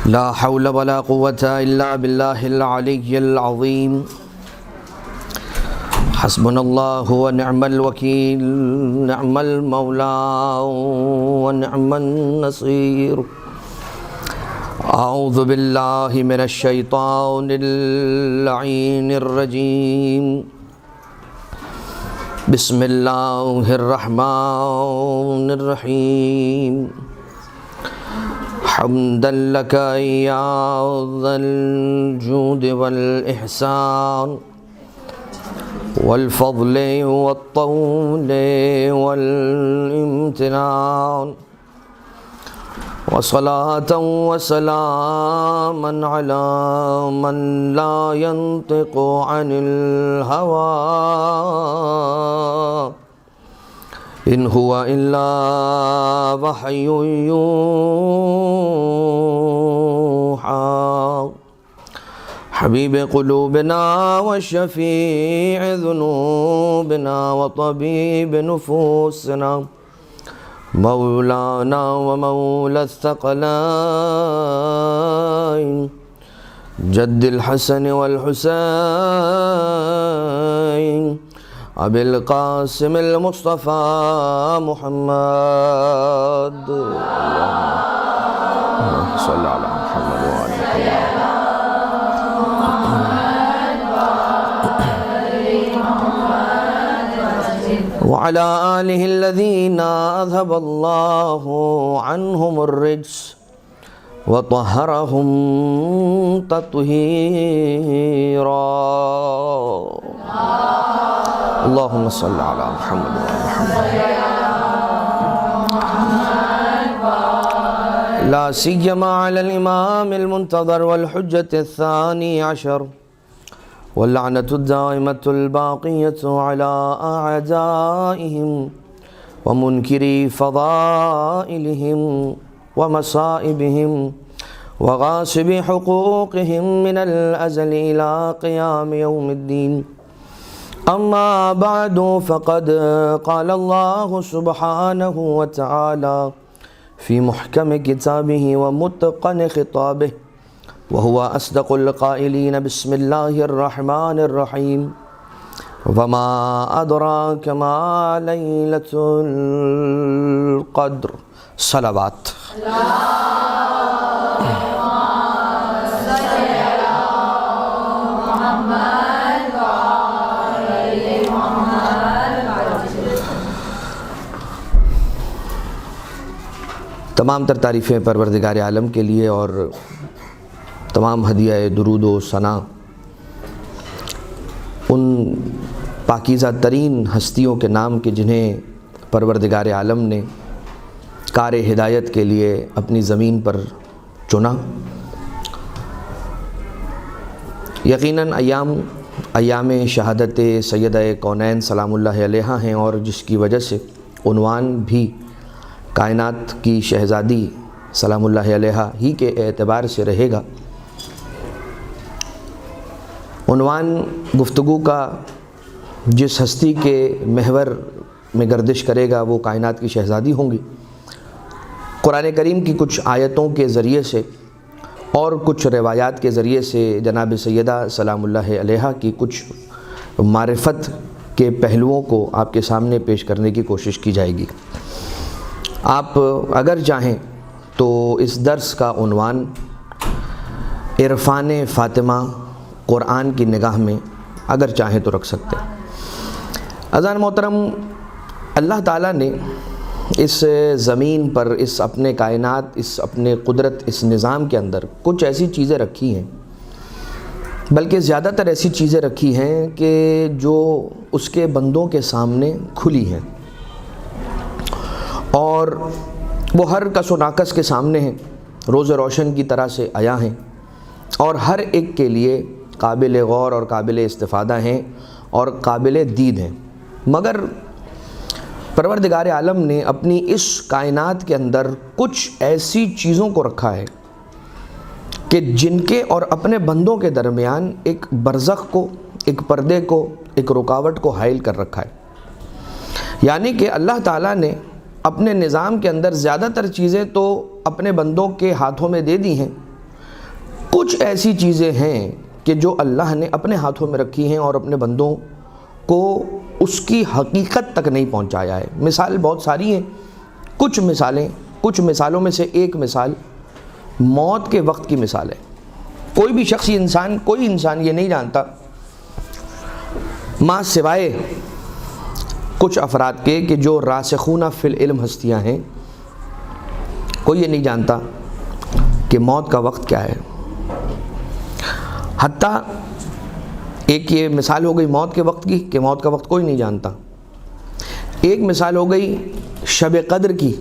لا حول ولا قوة إلا بالله العلي العظيم حسبنا الله ونعم الوكيل نعم المولى ونعم النصير أعوذ بالله من الشيطان اللعين الرجيم بسم الله الرحمن الرحيم حمدا لك يا ذا الجود والإحسان والفضل والطول والامتنان وصلاة وسلاما على من لا ينطق عن الهوى إن هو إلا وحي يوحى حبيب قلوبنا وشفيع ذنوبنا وطبيب نفوسنا مولانا ومولى الثقلين جد الحسن والحسين أبي القاسم المصطفى محمد اللهم صل على محمد وعلى وعلى آله الذين أذهب الله عنهم الرجس وطهرهم تطهيرا اللهم صل على محمد وعلى محمد لا سيما على الإمام المنتظر والحجة الثاني عشر واللعنة الدائمة الباقية على أعدائهم ومنكري فضائلهم ومصائبهم وغاصب حقوقهم من الأزل إلى قيام يوم الدين أما بعد فقد قال الله سبحانه وتعالى في محكم كتابه ومتقن خطابه وهو أصدق القائلين بسم الله الرحمن الرحيم وما أدراك ما ليلة القدر صلوات تمام تر تعریفیں پروردگار عالم کے لیے اور تمام ہدیہ درود و ثنا ان پاکیزہ ترین ہستیوں کے نام کے جنہیں پروردگار عالم نے کار ہدایت کے لیے اپنی زمین پر چنا۔ یقیناً ایام شہادت سیدہ کونین سلام اللہ علیہا ہیں اور جس کی وجہ سے عنوان بھی کائنات کی شہزادی سلام اللہ علیہا ہی کے اعتبار سے رہے گا۔ عنوان گفتگو کا جس ہستی کے محور میں گردش کرے گا وہ کائنات کی شہزادی ہوں گی۔ قرآن کریم کی کچھ آیتوں کے ذریعے سے اور کچھ روایات کے ذریعے سے جناب سیدہ سلام اللہ علیہا کی کچھ معرفت کے پہلوؤں کو آپ کے سامنے پیش کرنے کی کوشش کی جائے گی۔ آپ اگر چاہیں تو اس درس کا عنوان عرفان فاطمہ قرآن کی نگاہ میں اگر چاہیں تو رکھ سکتے ہیں۔ عزیزان محترم، اللہ تعالیٰ نے اس زمین پر اس اپنے کائنات اس اپنے قدرت اس نظام کے اندر کچھ ایسی چیزیں رکھی ہیں، بلکہ زیادہ تر ایسی چیزیں رکھی ہیں کہ جو اس کے بندوں کے سامنے کھلی ہیں اور وہ ہر کس و ناکس کے سامنے ہیں، روز روشن کی طرح سے عیاں ہیں اور ہر ایک کے لیے قابل غور اور قابل استفادہ ہیں اور قابل دید ہیں۔ مگر پروردگار عالم نے اپنی اس کائنات کے اندر کچھ ایسی چیزوں کو رکھا ہے کہ جن کے اور اپنے بندوں کے درمیان ایک برزخ کو، ایک پردے کو، ایک رکاوٹ کو حائل کر رکھا ہے۔ یعنی کہ اللہ تعالیٰ نے اپنے نظام کے اندر زیادہ تر چیزیں تو اپنے بندوں کے ہاتھوں میں دے دی ہیں، کچھ ایسی چیزیں ہیں کہ جو اللہ نے اپنے ہاتھوں میں رکھی ہیں اور اپنے بندوں کو اس کی حقیقت تک نہیں پہنچایا ہے۔ مثال بہت ساری ہیں، کچھ مثالوں میں سے ایک مثال موت کے وقت کی مثال ہے۔ کوئی بھی شخص کوئی انسان یہ نہیں جانتا ماں سوائے کچھ افراد کے کہ جو راسخون فی العلم ہستیاں ہیں، کوئی یہ نہیں جانتا کہ موت کا وقت کیا ہے۔ حتیٰ ایک یہ مثال ہو گئی موت کے وقت کی کہ موت کا وقت کوئی نہیں جانتا، ایک مثال ہو گئی شب قدر کی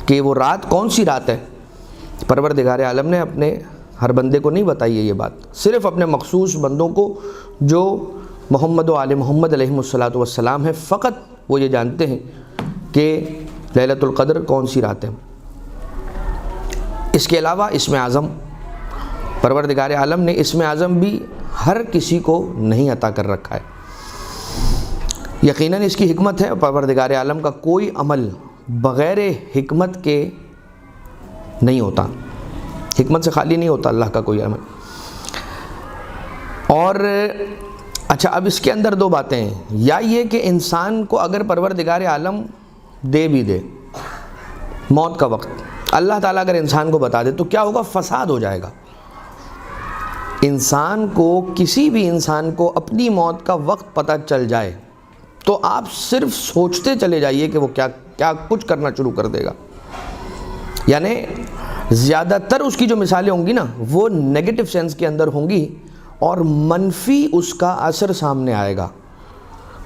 کہ وہ رات کون سی رات ہے۔ پروردگار عالم نے اپنے ہر بندے کو نہیں بتائی ہے یہ بات، صرف اپنے مخصوص بندوں کو جو محمد و آل محمد علیہ الصلاۃ والسلام ہیں، فقط وہ یہ جانتے ہیں کہ لیلۃ القدر کون سی رات ہے۔ اس کے علاوہ اسم اعظم، پروردگار عالم نے اسم اعظم بھی ہر کسی کو نہیں عطا کر رکھا ہے۔ یقیناً اس کی حکمت ہے، پروردگار عالم کا کوئی عمل بغیر حکمت کے نہیں ہوتا، حکمت سے خالی نہیں ہوتا اللہ کا کوئی عمل۔ اور اچھا، اب اس کے اندر دو باتیں ہیں، یا یہ کہ انسان کو اگر پروردگار عالم دے بھی دے موت کا وقت، اللہ تعالیٰ اگر انسان کو بتا دے تو کیا ہوگا؟ فساد ہو جائے گا۔ انسان کو، کسی بھی انسان کو اپنی موت کا وقت پتہ چل جائے تو آپ صرف سوچتے چلے جائیے کہ وہ کیا کچھ کرنا شروع کر دے گا۔ یعنی زیادہ تر اس کی جو مثالیں ہوں گی نا وہ نیگیٹو سینس کے اندر ہوں گی اور منفی اس کا اثر سامنے آئے گا،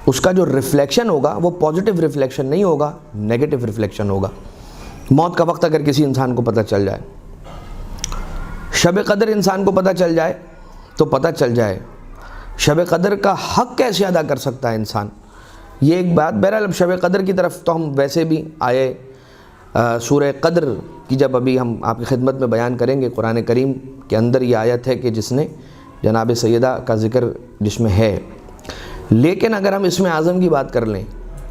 اس کا جو ریفلیکشن ہوگا وہ پازیٹیو ریفلیکشن نہیں ہوگا، نیگیٹو ریفلیکشن ہوگا۔ موت کا وقت اگر کسی انسان کو پتہ چل جائے، شب قدر انسان کو پتہ چل جائے تو پتہ چل جائے شب قدر کا حق کیسے ادا کر سکتا ہے انسان، یہ ایک بات۔ بہرحال اب شب قدر کی طرف تو ہم ویسے بھی آئے سورہ قدر کی جب ابھی ہم آپ کی خدمت میں بیان کریں گے، قرآن کریم کے اندر یہ آیت ہے کہ جس نے جناب سیدہ کا ذکر جس میں ہے، لیکن اگر ہم اسم اعظم کی بات کر لیں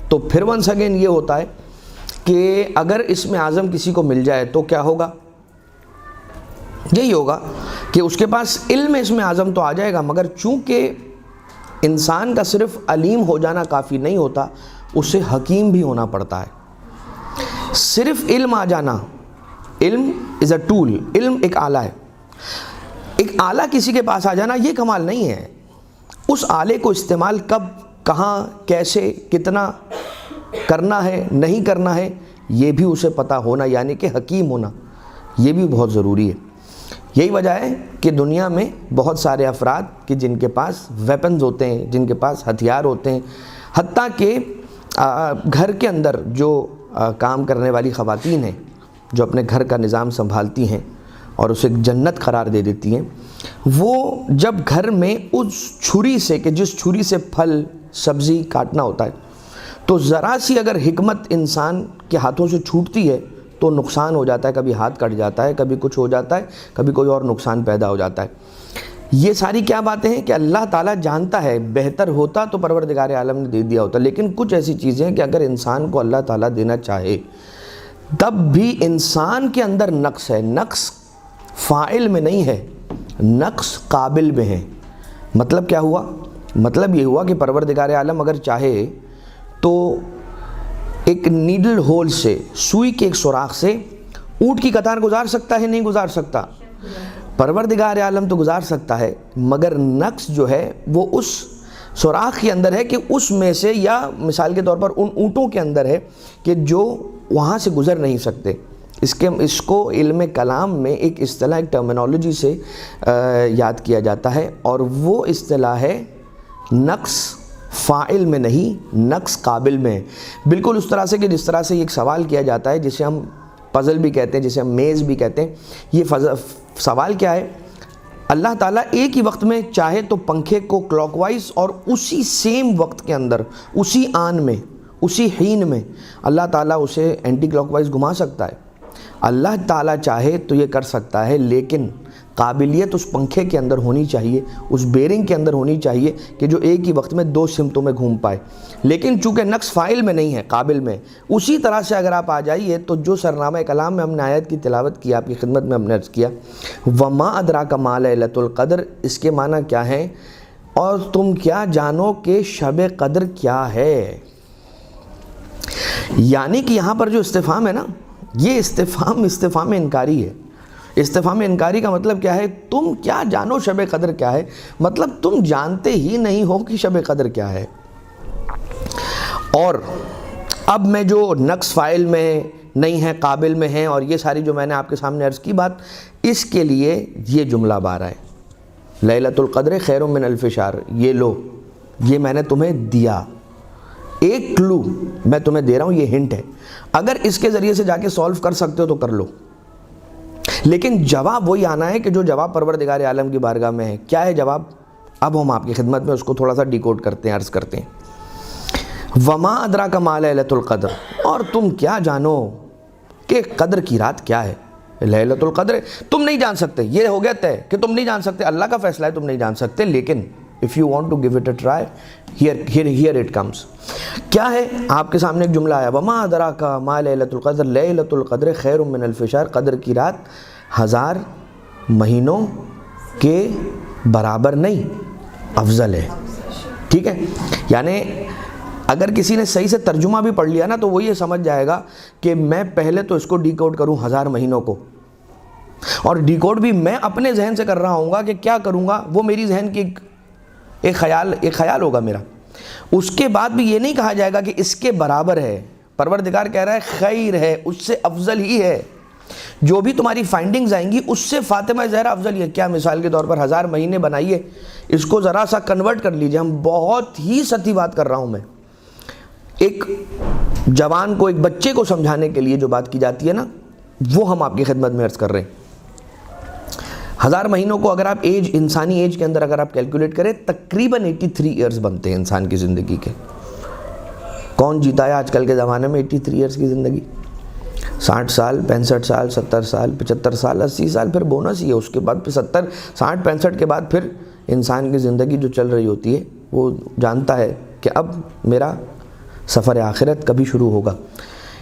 تو پھر ونس اگین یہ ہوتا ہے کہ اگر اسم اعظم کسی کو مل جائے تو کیا ہوگا؟ یہی ہوگا کہ اس کے پاس علم اسم اعظم تو آ جائے گا، مگر چونکہ انسان کا صرف علیم ہو جانا کافی نہیں ہوتا، اسے حکیم بھی ہونا پڑتا ہے۔ صرف علم آ جانا، علم از اے ٹول، علم ایک آلہ ہے، ایک آلہ کسی کے پاس آ جانا یہ کمال نہیں ہے، اس آلے کو استعمال کب، کہاں، کیسے، کتنا کرنا ہے، نہیں کرنا ہے، یہ بھی اسے پتہ ہونا، یعنی کہ حکیم ہونا، یہ بھی بہت ضروری ہے۔ یہی وجہ ہے کہ دنیا میں بہت سارے افراد کہ جن کے پاس ویپنز ہوتے ہیں، جن کے پاس ہتھیار ہوتے ہیں، حتیٰ کہ گھر کے اندر جو کام کرنے والی خواتین ہیں جو اپنے گھر کا نظام سنبھالتی ہیں اور اسے جنت قرار دے دیتی ہیں، وہ جب گھر میں اس چھری سے کہ جس چھری سے پھل سبزی کاٹنا ہوتا ہے تو ذرا سی اگر حکمت انسان کے ہاتھوں سے چھوٹتی ہے تو نقصان ہو جاتا ہے، کبھی ہاتھ کٹ جاتا ہے، کبھی کچھ ہو جاتا ہے، کبھی کوئی اور نقصان پیدا ہو جاتا ہے۔ یہ ساری کیا باتیں ہیں کہ اللہ تعالیٰ جانتا ہے، بہتر ہوتا تو پروردگار عالم نے دے دیا ہوتا، لیکن کچھ ایسی چیزیں ہیں کہ اگر انسان کو اللہ تعالیٰ دینا چاہے تب بھی انسان کے اندر نقص ہے، نقص فاعل میں نہیں ہے، نقص قابل میں ہے۔ مطلب کیا ہوا؟ مطلب یہ ہوا کہ پروردگار عالم اگر چاہے تو ایک نیڈل ہول سے، سوئی کے ایک سوراخ سے اونٹ کی قطار گزار سکتا ہے، نہیں گزار سکتا؟ پروردگار عالم تو گزار سکتا ہے، مگر نقص جو ہے وہ اس سوراخ کے اندر ہے کہ اس میں سے، یا مثال کے طور پر ان اونٹوں کے اندر ہے کہ جو وہاں سے گزر نہیں سکتے۔ اس کو علم کلام میں ایک اصطلاح، ایک ٹرمینالوجی سے یاد کیا جاتا ہے، اور وہ اصطلاح ہے نقص فاعل میں نہیں، نقص قابل میں ہے۔ بالکل اس طرح سے کہ جس طرح سے ایک سوال کیا جاتا ہے جسے ہم پزل بھی کہتے ہیں، جسے ہم میز بھی کہتے ہیں۔ یہ سوال کیا ہے؟ اللہ تعالیٰ ایک ہی وقت میں چاہے تو پنکھے کو کلاک وائز اور اسی سیم وقت کے اندر، اسی آن میں، اسی حین میں اللہ تعالیٰ اسے اینٹی کلاک وائز گھما سکتا ہے، اللہ تعالیٰ چاہے تو یہ کر سکتا ہے، لیکن قابلیت اس پنکھے کے اندر ہونی چاہیے، اس بیرنگ کے اندر ہونی چاہیے کہ جو ایک ہی وقت میں 2 سمتوں میں گھوم پائے، لیکن چونکہ نقص فاعل میں نہیں ہے، قابل میں۔ اسی طرح سے اگر آپ آ جائیے تو جو سرنامہ کلام میں ہم نے آیت کی تلاوت کی، آپ کی خدمت میں ہم نے عرض کیا وما ادراک ما لیلۃ القدر، اس کے معنی کیا ہیں؟ اور تم کیا جانو کہ شب قدر کیا ہے؟ یعنی کہ یہاں پر جو استفہام ہے نا، یہ استفہام انکاری ہے۔ استفہام انکاری کا مطلب کیا ہے؟ تم کیا جانو شب قدر کیا ہے، مطلب تم جانتے ہی نہیں ہو کہ شب قدر کیا ہے۔ اور اب میں جو نقص فاعل میں نہیں ہے، قابل میں ہیں، اور یہ ساری جو میں نے آپ کے سامنے عرض کی بات، اس کے لیے یہ جملہ بار ہے لیلۃ القدر خیر من الف شہر۔ یہ لو، یہ میں نے تمہیں دیا، ایک کلو میں تمہیں دے رہا ہوں، یہ ہنٹ ہے۔ اگر اس کے ذریعے سے جا کے سولو کر سکتے ہو تو کر لو، لیکن جواب وہی آنا ہے کہ جو جواب پروردگار عالم کی بارگاہ میں ہے۔ کیا ہے جواب؟ اب ہم آپ کی خدمت میں اس کو تھوڑا سا ڈیکوڈ کرتے ہیں، عرض کرتے ہیں۔ وما ادراک ما لیلۃ القدر، اور تم کیا جانو کہ قدر کی رات کیا ہے؟ لیلۃ القدر تم نہیں جان سکتے، یہ ہو گیا طے کہ تم نہیں جان سکتے، اللہ کا فیصلہ ہے تم نہیں جان سکتے، لیکن if you want to give it a try, here it comes۔ کیا ہے؟ آپ کے سامنے ایک جملہ آیا وما ادراک ما لیلۃ القدر، لیلۃ القدر خیر من الف شہر، قدر کی رات 1000 مہینوں کے برابر نہیں، افضل ہے۔ ٹھیک ہے، یعنی اگر کسی نے صحیح سے ترجمہ بھی پڑھ لیا نا تو وہ یہ سمجھ جائے گا کہ میں پہلے تو اس کو ڈیکوڈ کروں 1000 مہینوں کو، اور ڈیکوڈ بھی میں اپنے ذہن سے کر رہا ہوں گا کہ کیا کروں گا، وہ میری ذہن کی ایک خیال ہوگا میرا۔ اس کے بعد بھی یہ نہیں کہا جائے گا کہ اس کے برابر ہے، پروردگار کہہ رہا ہے خیر ہے، اس سے افضل ہی ہے، جو بھی تمہاری فائنڈنگز آئیں گی اس سے فاطمہ زہرا افضل ہی ہے۔ کیا مثال کے طور پر 1000 مہینے بنائیے، اس کو ذرا سا کنورٹ کر لیجئے، ہم بہت ہی سطحی بات کر رہا ہوں میں، ایک جوان کو، ایک بچے کو سمجھانے کے لیے جو بات کی جاتی ہے نا، وہ ہم آپ کی خدمت میں عرض کر رہے ہیں۔ 1000 مہینوں کو اگر آپ ایج، انسانی ایج کے اندر اگر آپ کیلکولیٹ کریں، تقریباً 83 ایئرز بنتے ہیں انسان کی زندگی کے۔ کون جیتا ہے آج کل کے زمانے میں 83 ایئرز کی زندگی؟ 60 سال، 65 سال، 70 سال، 75 سال، 80 سال، پھر بونس ہی ہے، اس کے بعد پھر 70، 60، 65 کے بعد پھر انسان کی زندگی جو چل رہی ہوتی ہے، وہ جانتا ہے کہ اب میرا سفر آخرت کبھی شروع ہوگا۔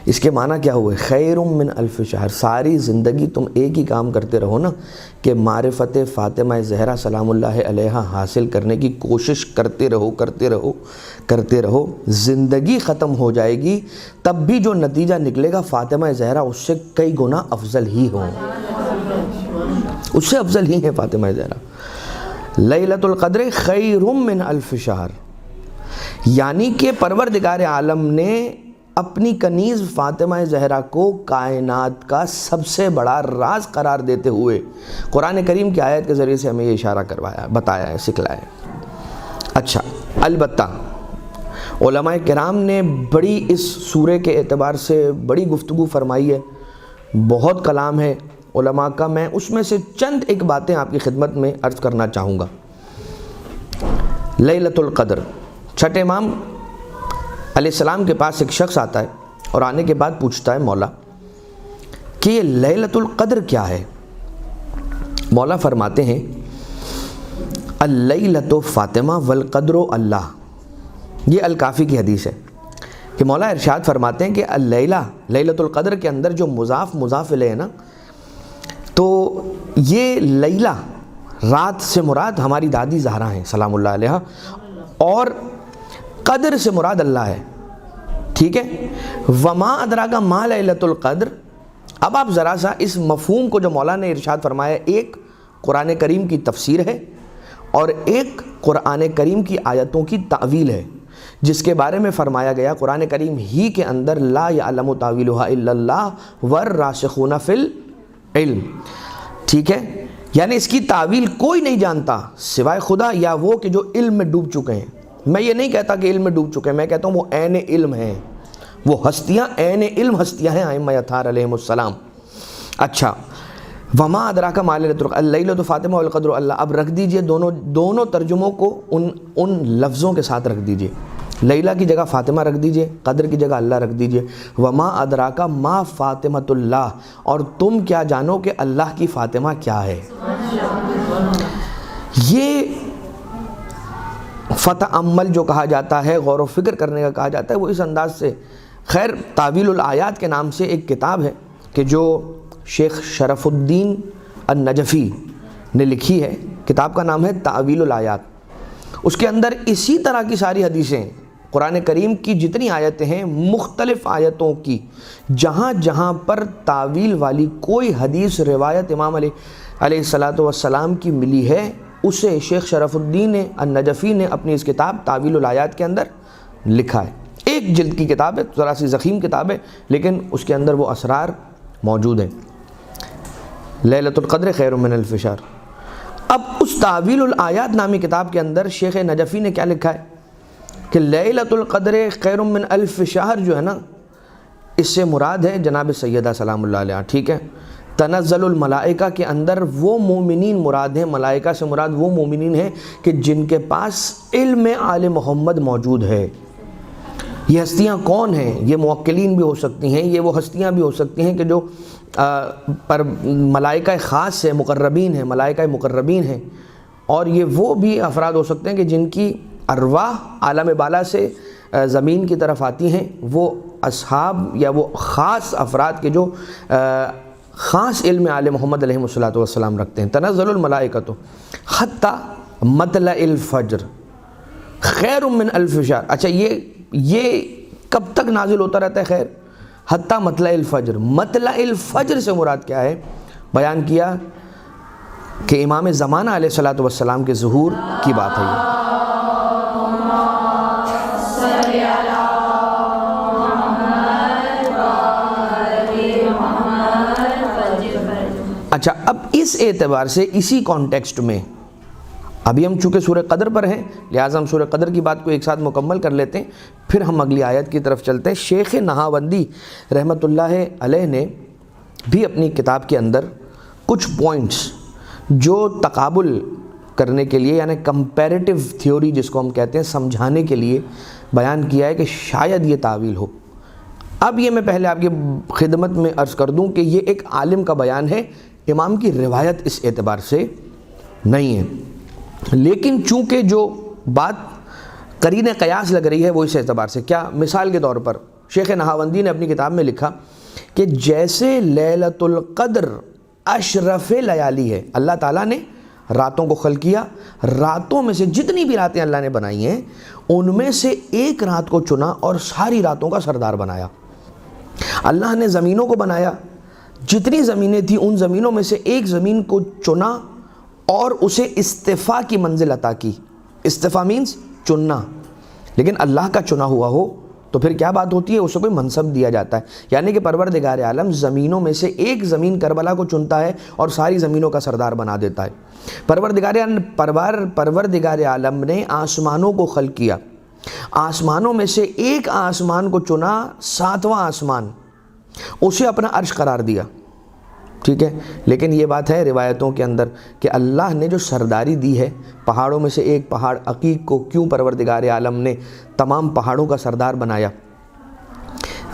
اس کے معنی کیا ہوئے؟ خیر من الف شہر، ساری زندگی تم ایک ہی کام کرتے رہو نا کہ معرفت فاطمہ زہرا سلام اللہ علیہا حاصل کرنے کی کوشش کرتے رہو، زندگی ختم ہو جائے گی تب بھی جو نتیجہ نکلے گا فاطمہ زہرا اس سے کئی گنا افضل ہی ہوں، اس سے افضل ہی ہیں فاطمہ زہرا۔ لیلۃ القدر خیر من الف شہر، یعنی کہ پروردگار عالم نے اپنی کنیز فاطمہ زہرا کو کائنات کا سب سے بڑا راز قرار دیتے ہوئے قرآن کریم کی آیت کے ذریعے سے ہمیں یہ اشارہ کروایا، بتایا ہے، سکھلایا ہے۔ اچھا، البتہ علماء کرام نے بڑی اس سورے کے اعتبار سے بڑی گفتگو فرمائی ہے، بہت کلام ہے علماء کا، میں اس میں سے چند ایک باتیں آپ کی خدمت میں عرض کرنا چاہوں گا۔ لیلۃ القدر، چھٹے امام علیہ السلام کے پاس ایک شخص آتا ہے اور آنے کے بعد پوچھتا ہے مولا کہ یہ لیلۃ القدر کیا ہے؟ مولا فرماتے ہیں اللیلۃ فاطمہ والقدر اللہ۔ یہ الکافی کی حدیث ہے کہ مولا ارشاد فرماتے ہیں کہ اللیلہ، لیلۃ القدر کے اندر جو مضاف الیہ ہے نا، تو یہ لیلہ رات سے مراد ہماری دادی زہرا ہیں سلام اللہ علیہا، اور قدر سے مراد اللہ ہے۔ ٹھیک ہے، وما ادراک ما لیلۃ القدر۔ اب آپ ذرا سا اس مفہوم کو جو مولا نے ارشاد فرمایا، ایک قرآن کریم کی تفسیر ہے اور ایک قرآن کریم کی آیتوں کی تعویل ہے، جس کے بارے میں فرمایا گیا قرآن کریم ہی کے اندر لا یعلم تاویلھا الا اللہ والراسخون فی العلم۔ ٹھیک ہے، یعنی اس کی تعویل کوئی نہیں جانتا سوائے خدا یا وہ کہ جو علم میں ڈوب چکے ہیں۔ میں یہ نہیں کہتا کہ علم میں ڈوب چکے ہیں، میں کہتا ہوں وہ عین علم ہیں، وہ ہستیاں عین علم ہستیاں ہیں ائمہ اطہار علیہم السلام۔ اچھا، وما ادراک ما لیلۃ القدر، اللیلۃ فاطمہ والقدر اللہ۔ اب رکھ دیجئے دونوں ترجموں کو ان لفظوں کے ساتھ رکھ دیجئے۔ لیلا کی جگہ فاطمہ رکھ دیجئے، قدر کی جگہ اللہ رکھ دیجئے۔ وما ادراک ما فاطمۃ اللہ، اور تم کیا جانو کہ اللہ کی فاطمہ کیا ہے۔ یہ فتعمل جو کہا جاتا ہے، غور و فکر کرنے کا کہا جاتا ہے، وہ اس انداز سے۔ خیر، تعویل الآیات کے نام سے ایک کتاب ہے کہ جو شیخ شرف الدین النجفی نے لکھی ہے، کتاب کا نام ہے تعویل الآیات۔ اس کے اندر اسی طرح کی ساری حدیثیں، قرآن کریم کی جتنی آیتیں ہیں، مختلف آیتوں کی جہاں جہاں پر تعویل والی کوئی حدیث روایت امام علیہ السلام کی ملی ہے، اسے شیخ شرف الدین النجفی نے اپنی اس کتاب تعویل الآیات کے اندر لکھا ہے۔ ایک جلد کی کتاب ہے، ذرا سی ضخیم کتاب ہے، لیکن اس کے اندر وہ اسرار موجود ہیں۔ لیلۃ القدر خیر من الف شہر۔ اب اس تعویل الآیات نامی کتاب کے اندر شیخ نجفی نے کیا لکھا ہے کہ لیلۃ القدر خیر من الف شہر جو ہے نا، اس سے مراد ہے جناب سیدہ سلام اللہ علیہ، ٹھیک ہے۔ تنزل الملائکہ کے اندر وہ مومنین مراد ہیں، ملائکہ سے مراد وہ مومنین ہیں کہ جن کے پاس علم آل محمد موجود ہے۔ یہ ہستیاں کون ہیں؟ یہ موکلین بھی ہو سکتی ہیں، یہ وہ ہستیاں بھی ہو سکتی ہیں کہ جو پر ملائکہ خاص سے مقربین ہیں، ملائکہ مقربین ہیں، اور یہ وہ بھی افراد ہو سکتے ہیں کہ جن کی ارواح عالم بالا سے زمین کی طرف آتی ہیں، وہ اصحاب یا وہ خاص افراد کے جو خاص علم آل محمد علیہ السلام رکھتے ہیں۔ تنزل الملائکۃ حتی مطلع الفجر خیر من الف شہر۔ اچھا، یہ کب تک نازل ہوتا رہتا ہے خیر؟ حتی مطلع الفجر۔ مطلع الفجر سے مراد کیا ہے؟ بیان کیا کہ امام زمانہ علیہ السلام کے ظہور کی بات ہے یہ۔ اچھا، اب اس اعتبار سے اسی کانٹیکسٹ میں ابھی ہم چونکہ سورہ قدر پر ہیں، لہٰذا ہم سورہ قدر کی بات کو ایک ساتھ مکمل کر لیتے ہیں، پھر ہم اگلی آیت کی طرف چلتے ہیں۔ شیخ نہاوندی رحمۃ اللہ علیہ نے بھی اپنی کتاب کے اندر کچھ پوائنٹس جو تقابل کرنے کے لیے، یعنی کمپیریٹیو تھیوری جس کو ہم کہتے ہیں، سمجھانے کے لیے بیان کیا ہے کہ شاید یہ تعویل ہو۔ اب یہ میں پہلے آپ کی خدمت میں عرض کر دوں کہ یہ ایک عالم کا بیان ہے، امام کی روایت اس اعتبار سے نہیں ہے، لیکن چونکہ جو بات قرین قیاس لگ رہی ہے وہ اس اعتبار سے کیا، مثال کے طور پر شیخ نہاوندی نے اپنی کتاب میں لکھا کہ جیسے لیلۃ القدر اشرف لیالی ہے، اللہ تعالیٰ نے راتوں کو خلق کیا، راتوں میں سے جتنی بھی راتیں اللہ نے بنائی ہیں ان میں سے ایک رات کو چنا اور ساری راتوں کا سردار بنایا۔ اللہ نے زمینوں کو بنایا، جتنی زمینیں تھیں ان زمینوں میں سے ایک زمین کو چنا اور اسے استفا کی منزل عطا کی۔ استفا مینز چننا، لیکن اللہ کا چنا ہوا ہو تو پھر کیا بات ہوتی ہے؟ اسے کوئی منصب دیا جاتا ہے، یعنی کہ پروردگار عالم زمینوں میں سے ایک زمین کربلا کو چنتا ہے اور ساری زمینوں کا سردار بنا دیتا ہے۔ پروردگار عالم نے آسمانوں کو خلق کیا، آسمانوں میں سے ایک آسمان کو چنا، 7واں آسمان، اسے اپنا عرش قرار دیا، ٹھیک ہے۔ لیکن یہ بات ہے روایتوں کے اندر کہ اللہ نے جو سرداری دی ہے، پہاڑوں میں سے ایک پہاڑ عقیق کو کیوں پروردگار عالم نے تمام پہاڑوں کا سردار بنایا؟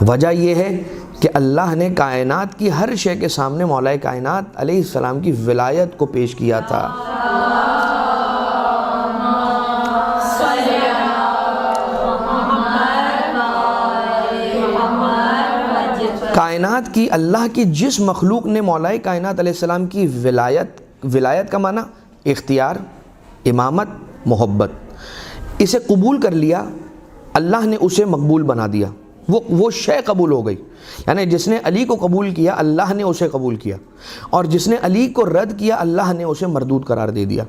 وجہ یہ ہے کہ اللہ نے کائنات کی ہر شے کے سامنے مولا کائنات علیہ السلام کی ولایت کو پیش کیا تھا۔ کائنات کی اللہ کی جس مخلوق نے مولا کائنات علیہ السلام کی ولایت کا معنی اختیار، امامت، محبت، اسے قبول کر لیا، اللہ نے اسے مقبول بنا دیا، وہ شے قبول ہو گئی۔ یعنی جس نے علی کو قبول کیا اللہ نے اسے قبول کیا، اور جس نے علی کو رد کیا اللہ نے اسے مردود قرار دے دیا۔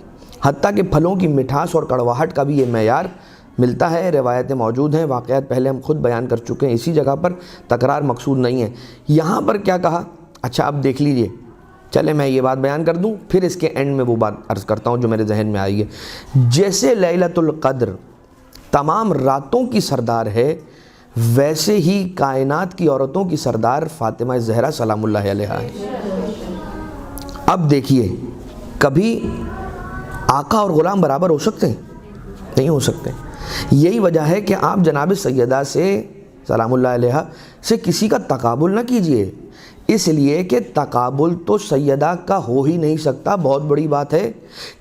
حتیٰ کہ پھلوں کی مٹھاس اور کڑواہٹ کا بھی یہ معیار ملتا ہے، روایتیں موجود ہیں، واقعات پہلے ہم خود بیان کر چکے ہیں، اسی جگہ پر تکرار مقصود نہیں ہے۔ یہاں پر کیا کہا؟ اچھا اب دیکھ لیجئے، چلے میں یہ بات بیان کر دوں، پھر اس کے اینڈ میں وہ بات عرض کرتا ہوں جو میرے ذہن میں آئی ہے۔ جیسے لیلۃ القدر تمام راتوں کی سردار ہے، ویسے ہی کائنات کی عورتوں کی سردار فاطمہ زہرا سلام اللہ علیہا ہے۔ اب دیکھیے، کبھی آقا اور غلام برابر ہو سکتے ہیں؟ نہیں ہو سکتے۔ یہی وجہ ہے کہ آپ جناب سیدہ سے سلام اللہ علیہ سے کسی کا تقابل نہ کیجئے، اس لیے کہ تقابل تو سیدہ کا ہو ہی نہیں سکتا، بہت بڑی بات ہے۔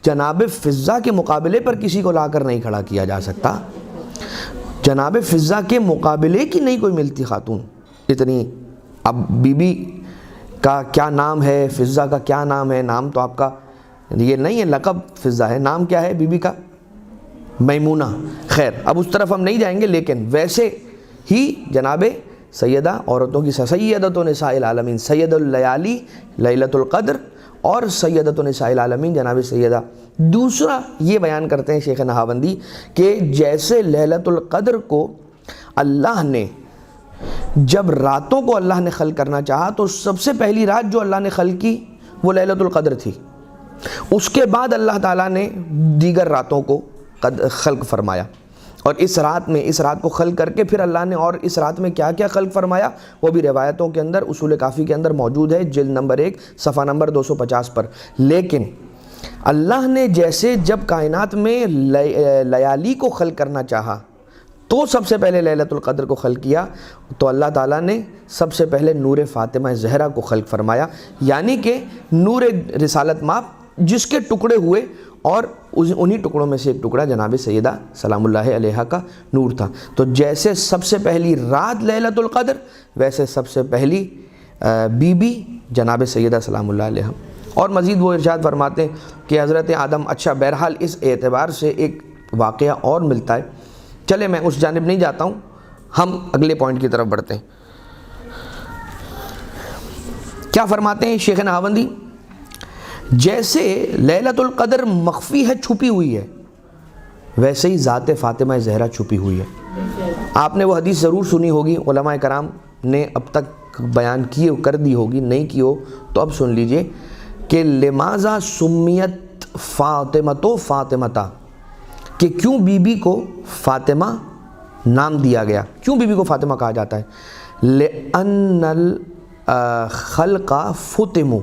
جناب فضہ کے مقابلے پر کسی کو لا کر نہیں کھڑا کیا جا سکتا، جناب فضہ کے مقابلے کی نہیں کوئی ملتی خاتون اتنی۔ اب بی بی کا کیا نام ہے، فضہ کا کیا نام ہے؟ نام تو آپ کا یہ نہیں ہے، لقب فضہ ہے، نام کیا ہے بی بی کا؟ میمونہ۔ خیر اب اس طرف ہم نہیں جائیں گے، لیکن ویسے ہی جناب سیدہ عورتوں کی سیدۃ نساء العالمین، سید اللیالی لیلۃ القدر، اور سیدۃ نساء العالمین جناب سیدہ۔ دوسرا یہ بیان کرتے ہیں شیخ نہاوندی کہ جیسے لیلۃ القدر کو اللہ نے، جب راتوں کو اللہ نے خلق کرنا چاہا تو سب سے پہلی رات جو اللہ نے خلق کی وہ لیلۃ القدر تھی، اس کے بعد اللہ تعالیٰ نے دیگر راتوں کو خلق فرمایا، اور اس رات کو خلق کر کے پھر اللہ نے اور اس رات میں کیا کیا خلق فرمایا وہ بھی روایتوں کے اندر اصول کافی کے اندر موجود ہے، جلد نمبر 1 صفحہ نمبر 250 پر۔ لیکن اللہ نے جیسے جب کائنات میں لیالی کو خلق کرنا چاہا تو سب سے پہلے لیلۃ القدر کو خلق کیا، تو اللہ تعالیٰ نے سب سے پہلے نور فاطمہ زہرا کو خلق فرمایا، یعنی کہ نور رسالت ماپ جس کے ٹکڑے ہوئے، اور انہی ٹکڑوں میں سے ایک ٹکڑا جناب سیدہ سلام اللہ علیہا کا نور تھا۔ تو جیسے سب سے پہلی رات لیلۃ القدر، ویسے سب سے پہلی بی بی جناب سیدہ سلام اللہ علیہا۔ اور مزید وہ ارشاد فرماتے ہیں کہ حضرت آدم، اچھا بہرحال اس اعتبار سے ایک واقعہ اور ملتا ہے، چلے میں اس جانب نہیں جاتا ہوں، ہم اگلے پوائنٹ کی طرف بڑھتے ہیں۔ کیا فرماتے ہیں شیخ نہاوندی؟ جیسے لیلۃ القدر مخفی ہے، چھپی ہوئی ہے، ویسے ہی ذات فاطمہ زہرا چھپی ہوئی ہے۔ آپ نے وہ حدیث ضرور سنی ہوگی، علماء کرام نے اب تک بیان کی کر دی ہوگی، نہیں کی ہو تو اب سن لیجئے کہ لماذا سمیت فاطمۃ فاطمتا، کہ کیوں بی بی کو فاطمہ نام دیا گیا، کیوں بی بی کو فاطمہ کہا جاتا ہے؟ لأن الخلق فتموا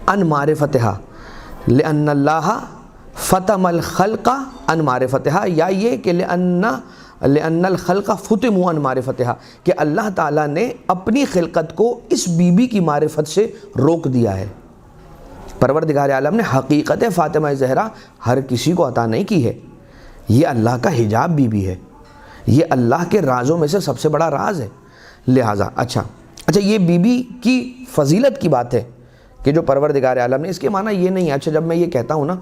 ان معرفتہا، لأن اللہ فتم الخلق ان معرفتہا، یا یہ کہ لأن الخلق فتموا ان معرفتہا، کہ اللہ تعالیٰ نے اپنی خلقت کو اس بی بی کی معرفت سے روک دیا ہے۔ پروردگار عالم نے حقیقت فاطمہ زہرا ہر کسی کو عطا نہیں کی ہے، یہ اللہ کا حجاب بی بی ہے، یہ اللہ کے رازوں میں سے سب سے بڑا راز ہے۔ لہٰذا اچھا یہ بی بی کی فضیلت کی بات ہے کہ جو پروردگار عالم نے، اس کے معنی یہ نہیں ہے، اچھا جب میں یہ کہتا ہوں نا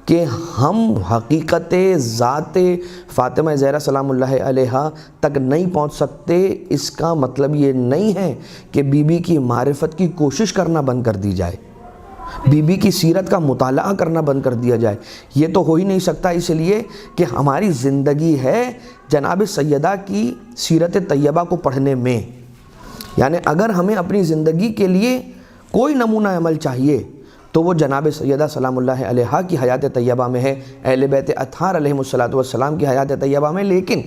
کہ ہم حقیقت ذات فاطمہ زہرا سلام اللہ علیہا تک نہیں پہنچ سکتے، اس کا مطلب یہ نہیں ہے کہ بی بی کی معرفت کی کوشش کرنا بند کر دی جائے، بی بی کی سیرت کا مطالعہ کرنا بند کر دیا جائے، یہ تو ہو ہی نہیں سکتا، اس لیے کہ ہماری زندگی ہے جناب سیدہ کی سیرت طیبہ کو پڑھنے میں۔ یعنی اگر ہمیں اپنی زندگی کے لیے کوئی نمونہ عمل چاہیے تو وہ جناب سیدہ سلام اللہ علیہا کی حیات طیبہ میں ہے، اہل بیت اطہار علیہم السلام کی حیات طیبہ میں۔ لیکن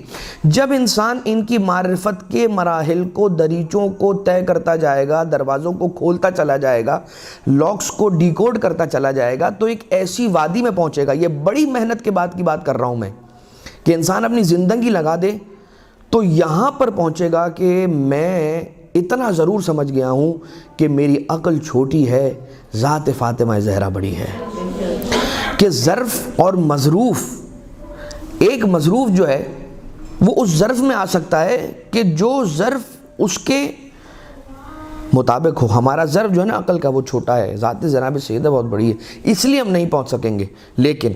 جب انسان ان کی معرفت کے مراحل کو، دریچوں کو طے کرتا جائے گا، دروازوں کو کھولتا چلا جائے گا، لاکس کو ڈیکوڈ کرتا چلا جائے گا، تو ایک ایسی وادی میں پہنچے گا، یہ بڑی محنت کے بعد کی بات کر رہا ہوں میں، کہ انسان اپنی زندگی لگا دے تو یہاں پر پہنچے گا کہ میں اتنا ضرور سمجھ گیا ہوں کہ میری عقل چھوٹی ہے، ذات فاطمہ زہرا بڑی ہے۔ کہ ظرف اور مظروف، ایک مظروف جو ہے وہ اس ظرف میں آ سکتا ہے کہ جو ظرف اس کے مطابق ہو۔ ہمارا ظرف جو ہے نا عقل کا وہ چھوٹا ہے، ذات جناب سیدہ بہت بڑی ہے، اس لیے ہم نہیں پہنچ سکیں گے۔ لیکن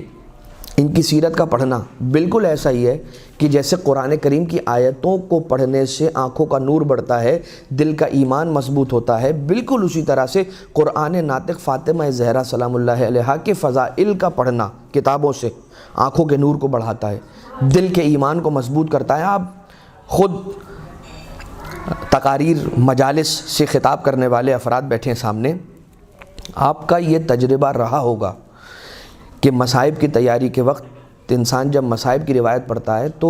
ان کی سیرت کا پڑھنا بالکل ایسا ہی ہے کہ جیسے قرآن کریم کی آیتوں کو پڑھنے سے آنکھوں کا نور بڑھتا ہے، دل کا ایمان مضبوط ہوتا ہے، بالکل اسی طرح سے قرآن ناطق فاطمہ زہرا سلام اللہ علیہا کے فضائل کا پڑھنا کتابوں سے آنکھوں کے نور کو بڑھاتا ہے، دل کے ایمان کو مضبوط کرتا ہے۔ آپ خود تقاریر مجالس سے خطاب کرنے والے افراد بیٹھے ہیں سامنے، آپ کا یہ تجربہ رہا ہوگا کہ مصائب کی تیاری کے وقت انسان جب مصائب کی روایت پڑھتا ہے تو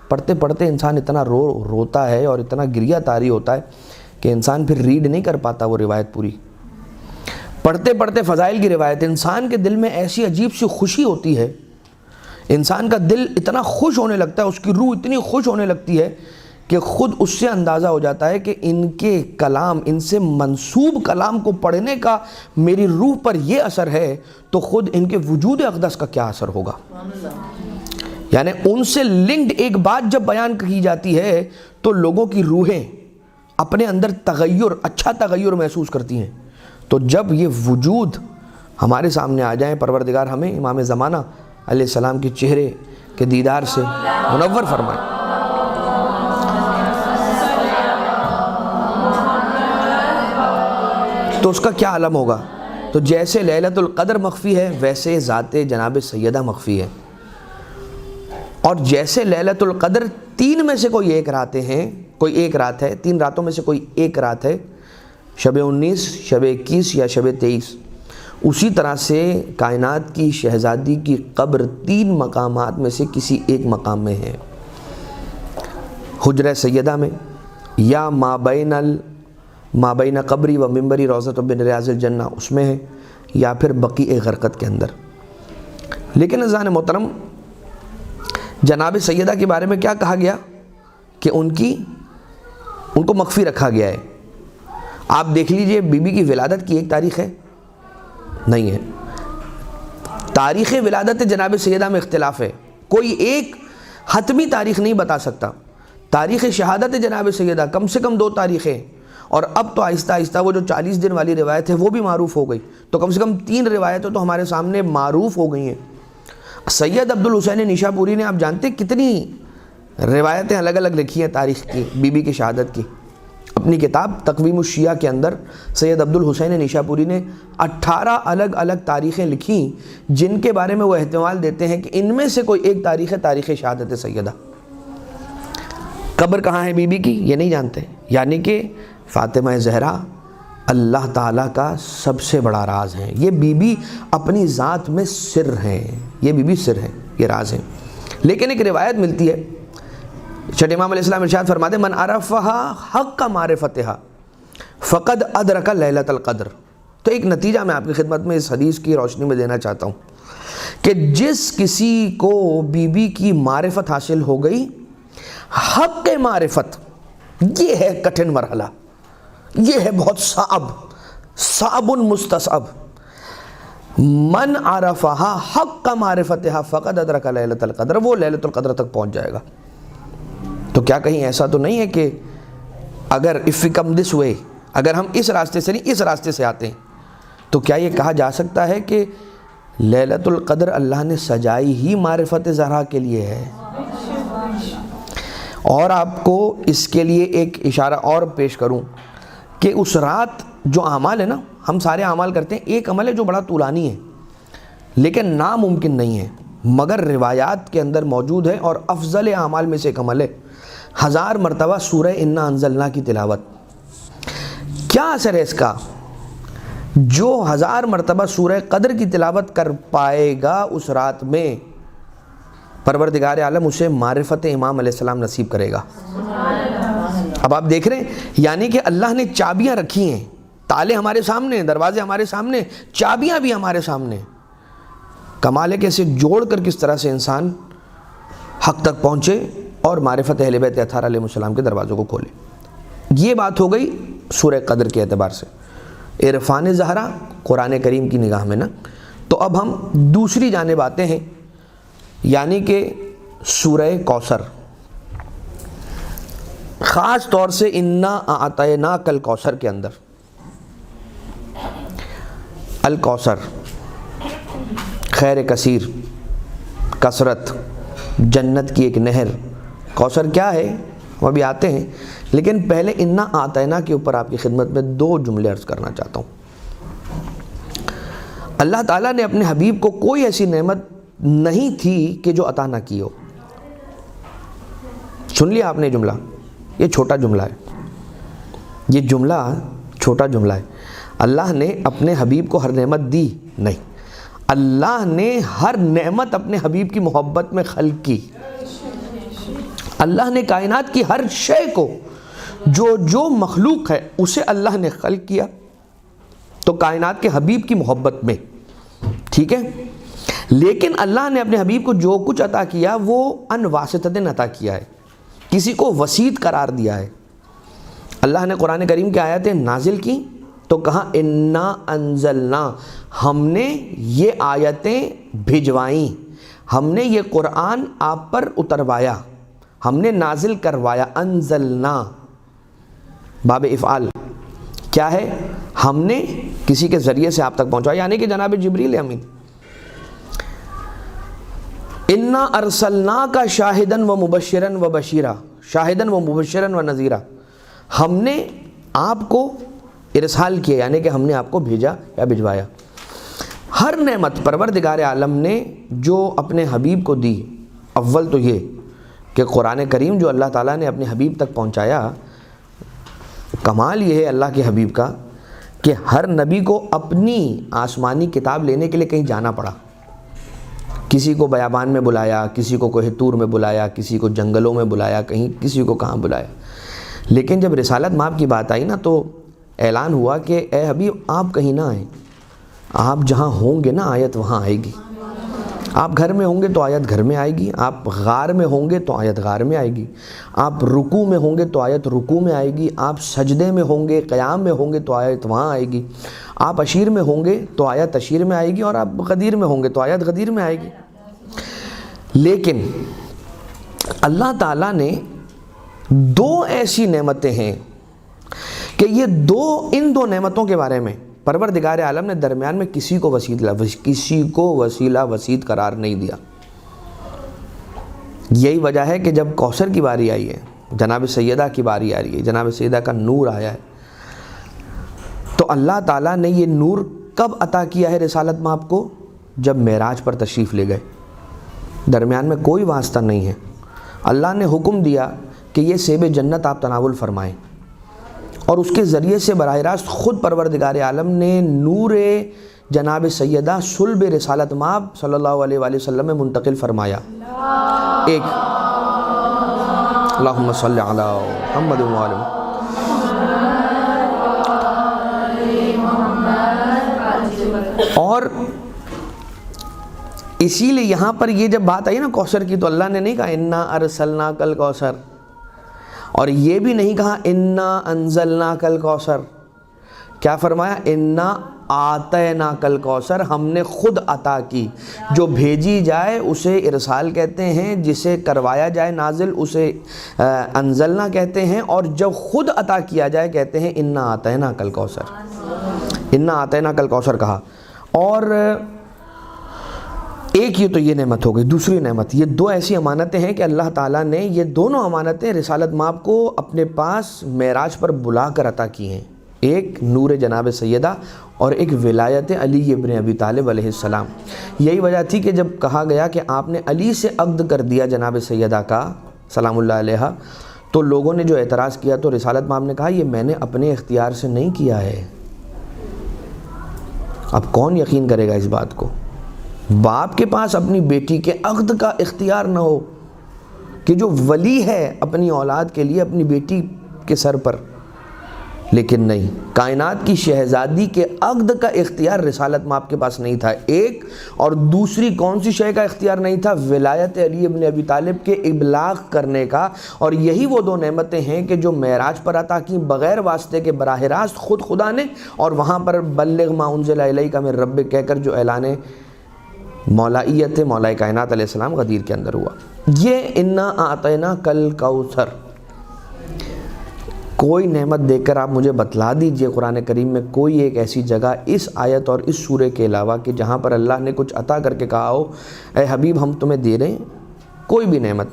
پڑھتے پڑھتے انسان اتنا روتا ہے اور اتنا گریہ طاری ہوتا ہے کہ انسان پھر ریڈ نہیں کر پاتا وہ روایت پوری۔ پڑھتے پڑھتے فضائل کی روایت، انسان کے دل میں ایسی عجیب سی خوشی ہوتی ہے، انسان کا دل اتنا خوش ہونے لگتا ہے، اس کی روح اتنی خوش ہونے لگتی ہے کہ خود اس سے اندازہ ہو جاتا ہے کہ ان کے کلام، ان سے منسوب کلام کو پڑھنے کا میری روح پر یہ اثر ہے تو خود ان کے وجود اقدس کا کیا اثر ہوگا۔ یعنی ان سے لنکڈ ایک بات جب بیان کی جاتی ہے تو لوگوں کی روحیں اپنے اندر تغیر، اچھا تغیر محسوس کرتی ہیں۔ تو جب یہ وجود ہمارے سامنے آ جائیں، پروردگار ہمیں امام زمانہ علیہ السلام کے چہرے کے دیدار سے منور فرمائے۔ تو اس کا کیا عالم ہوگا؟ تو جیسے لیلۃ القدر مخفی ہے ویسے ذات جناب سیدہ مخفی ہے، اور جیسے لیلۃ القدر 3 میں سے کوئی ایک راتیں ہیں، کوئی ایک رات ہے، 3 راتوں میں سے کوئی ایک رات ہے، شب 19، شب 21 یا شب 23، اسی طرح سے کائنات کی شہزادی کی قبر 3 مقامات میں سے کسی ایک مقام میں ہے، حجرہ سیدہ میں، یا ما بین قبری و منبری روضۃ من ریاض الجنہ اس میں ہے، یا پھر بقیع غرقد کے اندر۔ لیکن عزیزان محترم، جناب سیدہ کے بارے میں کیا کہا گیا کہ ان کو مخفی رکھا گیا ہے۔ آپ دیکھ لیجئے بی بی کی ولادت کی ایک تاریخ ہے؟ نہیں ہے۔ تاریخ ولادت جناب سیدہ میں اختلاف ہے، کوئی ایک حتمی تاریخ نہیں بتا سکتا۔ تاریخ شہادت جناب سیدہ کم سے کم 2 تاریخیں، اور اب تو آہستہ آہستہ وہ جو 40 دن والی روایت ہے وہ بھی معروف ہو گئی، تو کم سے کم 3 روایتیں تو ہمارے سامنے معروف ہو گئی ہیں۔ سید عبدالحسین نیشاپوری نے، آپ جانتے کتنی روایتیں الگ الگ لکھی ہیں تاریخ کی، بی بی کی شہادت کی۔ اپنی کتاب تقویم الشیعہ کے اندر سید عبدالحسین نیشاپوری نے 18 الگ الگ تاریخیں لکھیں جن کے بارے میں وہ احتمال دیتے ہیں کہ ان میں سے کوئی ایک تاریخ ہے تاریخ شہادت سیدہ۔ قبر کہاں ہے بی بی کی یہ نہیں جانتے، یعنی کہ فاطمہ زہرا اللہ تعالیٰ کا سب سے بڑا راز ہے۔ یہ بی بی اپنی ذات میں سر ہیں، یہ بی بی سر ہیں، یہ راز ہیں۔ لیکن ایک روایت ملتی ہے، چھٹے امام علیہ السلام ارشاد فرماتے ہیں من عرفہا حق معرفتہا فقد ادرک لیلۃ القدر۔ تو ایک نتیجہ میں آپ کی خدمت میں اس حدیث کی روشنی میں دینا چاہتا ہوں کہ جس کسی کو بی بی کی معرفت حاصل ہو گئی، حق معرفت، یہ ہے کٹھن مرحلہ، یہ ہے بہت صعب مستصعب۔ من عرفہا حق معرفتہا فقد ادرک لیلۃ القدر، وہ لیلۃ القدر تک پہنچ جائے گا۔ تو کیا کہیں ایسا تو نہیں ہے کہ اگر if we come this way، اگر ہم اس راستے سے نہیں اس راستے سے آتے ہیں تو کیا یہ کہا جا سکتا ہے کہ لیلۃ القدر اللہ نے سجائی ہی معرفت زہرا کے لیے ہے؟ اور آپ کو اس کے لیے ایک اشارہ اور پیش کروں کہ اس رات جو اعمال ہے نا، ہم سارے اعمال کرتے ہیں، ایک عمل ہے جو بڑا طولانی ہے لیکن ناممکن نہیں ہے، مگر روایات کے اندر موجود ہے، اور افضل اعمال میں سے ایک عمل ہے 1000 مرتبہ سورہ انا انزلنا کی تلاوت۔ کیا اثر ہے اس کا؟ جو 1000 مرتبہ سورہ قدر کی تلاوت کر پائے گا اس رات میں، پروردگار عالم اسے معرفت امام علیہ السلام نصیب کرے گا۔ اب آپ دیکھ رہے ہیں، یعنی کہ اللہ نے چابیاں رکھی ہیں، تالے ہمارے سامنے، دروازے ہمارے سامنے، چابیاں بھی ہمارے سامنے۔ کمال ہے کہ اسے جوڑ کر کس طرح سے انسان حق تک پہنچے اور معرفت اہل بیت اطہار علیہ السلام کے دروازوں کو کھولے۔ یہ بات ہو گئی سورہ قدر کے اعتبار سے، عرفان زہرا قرآن کریم کی نگاہ میں نا۔ تو اب ہم دوسری جانب آتے ہیں، یعنی کہ سورہ کوثر، خاص طور سے انا اعطیناک الکوثر کے اندر۔ الکوثر خیر کثیر، کثرت، جنت کی ایک نہر۔ کوثر کیا ہے ہم ابھی آتے ہیں، لیکن پہلے انا اعطینا کے اوپر آپ کی خدمت میں 2 جملے عرض کرنا چاہتا ہوں۔ اللہ تعالیٰ نے اپنے حبیب کو کوئی ایسی نعمت نہیں تھی کہ جو عطا نہ کی ہو۔ سن لیا آپ نے جملہ، یہ چھوٹا جملہ ہے، یہ جملہ چھوٹا جملہ ہے۔ اللہ نے اپنے حبیب کو ہر نعمت دی نہیں، اللہ نے ہر نعمت اپنے حبیب کی محبت میں خلق کی۔ اللہ نے کائنات کی ہر شے کو، جو مخلوق ہے اسے اللہ نے خلق کیا، تو کائنات کے حبیب کی محبت میں، ٹھیک ہے۔ لیکن اللہ نے اپنے حبیب کو جو کچھ عطا کیا وہ ان واسطتن عطا کیا ہے، کسی کو وسیط قرار دیا ہے۔ اللہ نے قرآن کریم کی آیتیں نازل کی تو کہا انا انزلنا، ہم نے یہ آیتیں بھجوائیں، ہم نے یہ قرآن آپ پر اتروایا، ہم نے نازل کروایا۔ انزلنا باب افعال کیا ہے؟ ہم نے کسی کے ذریعے سے آپ تک پہنچایا، یعنی کہ جناب جبریل امین۔ انا ارسلناک شاہدن و مبشرن و بشیرا، شاہدن و مبشرن و نذیرا، ہم نے آپ کو ارسال کیا، یعنی کہ ہم نے آپ کو بھیجا یا بھجوایا۔ ہر نعمت پروردگار عالم نے جو اپنے حبیب کو دی، اول تو یہ کہ قرآن کریم جو اللہ تعالیٰ نے اپنے حبیب تک پہنچایا، کمال یہ ہے اللہ کے حبیب کا کہ ہر نبی کو اپنی آسمانی کتاب لینے کے لیے کہیں جانا پڑا، کسی کو بیابان میں بلایا، کسی کو کوہ طور میں بلایا، کسی کو جنگلوں میں بلایا، کہیں کسی کو کہاں بلایا۔ لیکن جب رسالت مآب کی بات آئی نا تو اعلان ہوا کہ اے حبیب آپ کہیں نہ آئیں، آپ جہاں ہوں گے نا آیت وہاں آئے گی، آپ گھر میں ہوں گے تو آیت گھر میں آئے گی، آپ غار میں ہوں گے تو آیت غار میں آئے گی، آپ رکوع میں ہوں گے تو آیت رکوع میں آئے گی، آپ سجدے میں ہوں گے، قیام میں ہوں گے تو آیت وہاں آئے گی، آپ عشیر میں ہوں گے تو آیت عشیر میں آئے گی، اور آپ غدیر میں ہوں گے تو آیت غدیر میں آئے گی۔ لیکن اللہ تعالیٰ نے دو ایسی نعمتیں ہیں کہ یہ ان دو نعمتوں کے بارے میں پروردگار عالم نے درمیان میں کسی کو وسیلہ وسیط قرار نہیں دیا۔ یہی وجہ ہے کہ جب کوثر کی باری آئی ہے، جناب سیدہ کی باری آ رہی ہے، جناب سیدہ کا نور آیا ہے، تو اللہ تعالیٰ نے یہ نور کب عطا کیا ہے رسالت مآب کو؟ جب معراج پر تشریف لے گئے، درمیان میں کوئی واسطہ نہیں ہے۔ اللہ نے حکم دیا کہ یہ سیب جنت آپ تناول فرمائیں، اور اس کے ذریعے سے براہ راست خود پروردگار عالم نے نور جناب سیدہ صلب رسالت مآب صلی اللہ علیہ وآلہ وسلم میں منتقل فرمایا۔ ایک اللہم صلی علی محمد و آل محمد۔ اور اسی لیے یہاں پر یہ جب بات آئی نا کوثر کی، تو اللہ نے نہیں کہا انا ارسلناک الکوثر، اور یہ بھی نہیں کہا انا انزلناک الکوثر، کیا فرمایا؟ انا آتیناک الکوثر، ہم نے خود عطا کی۔ جو بھیجی جائے اسے ارسال کہتے ہیں، جسے کروایا جائے نازل اسے انزلنا کہتے ہیں، اور جب خود عطا کیا جائے کہتے ہیں انا آتیناک الکوثر، انا آتیناک الکوثر کہا۔ اور ایک یہ تو یہ نعمت ہو گئی۔ دوسری نعمت، یہ دو ایسی امانتیں ہیں کہ اللہ تعالیٰ نے یہ دونوں امانتیں رسالت مآب کو اپنے پاس معراج پر بلا کر عطا کی ہیں، ایک نور جناب سیدہ اور ایک ولایت علی ابن ابی طالب علیہ السلام۔ یہی وجہ تھی کہ جب کہا گیا کہ آپ نے علی سے عقد کر دیا جناب سیدہ کا سلام اللہ علیہ، تو لوگوں نے جو اعتراض کیا تو رسالت مآب نے کہا یہ میں نے اپنے اختیار سے نہیں کیا ہے۔ اب کون یقین کرے گا اس بات کو؟ باپ کے پاس اپنی بیٹی کے عقد کا اختیار نہ ہو، کہ جو ولی ہے اپنی اولاد کے لیے اپنی بیٹی کے سر پر، لیکن نہیں، کائنات کی شہزادی کے عقد کا اختیار رسالت مآب کے پاس نہیں تھا، ایک، اور دوسری کون سی شے کا اختیار نہیں تھا؟ ولایت علی ابن ابی طالب کے ابلاغ کرنے کا۔ اور یہی وہ دو نعمتیں ہیں کہ جو معراج پر عطا کی بغیر واسطے کے، براہ راست خود خدا نے، اور وہاں پر بلغ ما انزل الیک من ربک کہہ کر جو اعلان مولائیت مولا کائنات علیہ السلام غدیر کے اندر ہوا۔ یہ انا اعطیناک الکوثر، کوئی نعمت دیکھ کر آپ مجھے بتلا دیجئے قرآن کریم میں کوئی ایک ایسی جگہ اس آیت اور اس سورے کے علاوہ کہ جہاں پر اللہ نے کچھ عطا کر کے کہا ہو اے حبیب ہم تمہیں دے رہے ہیں کوئی بھی نعمت،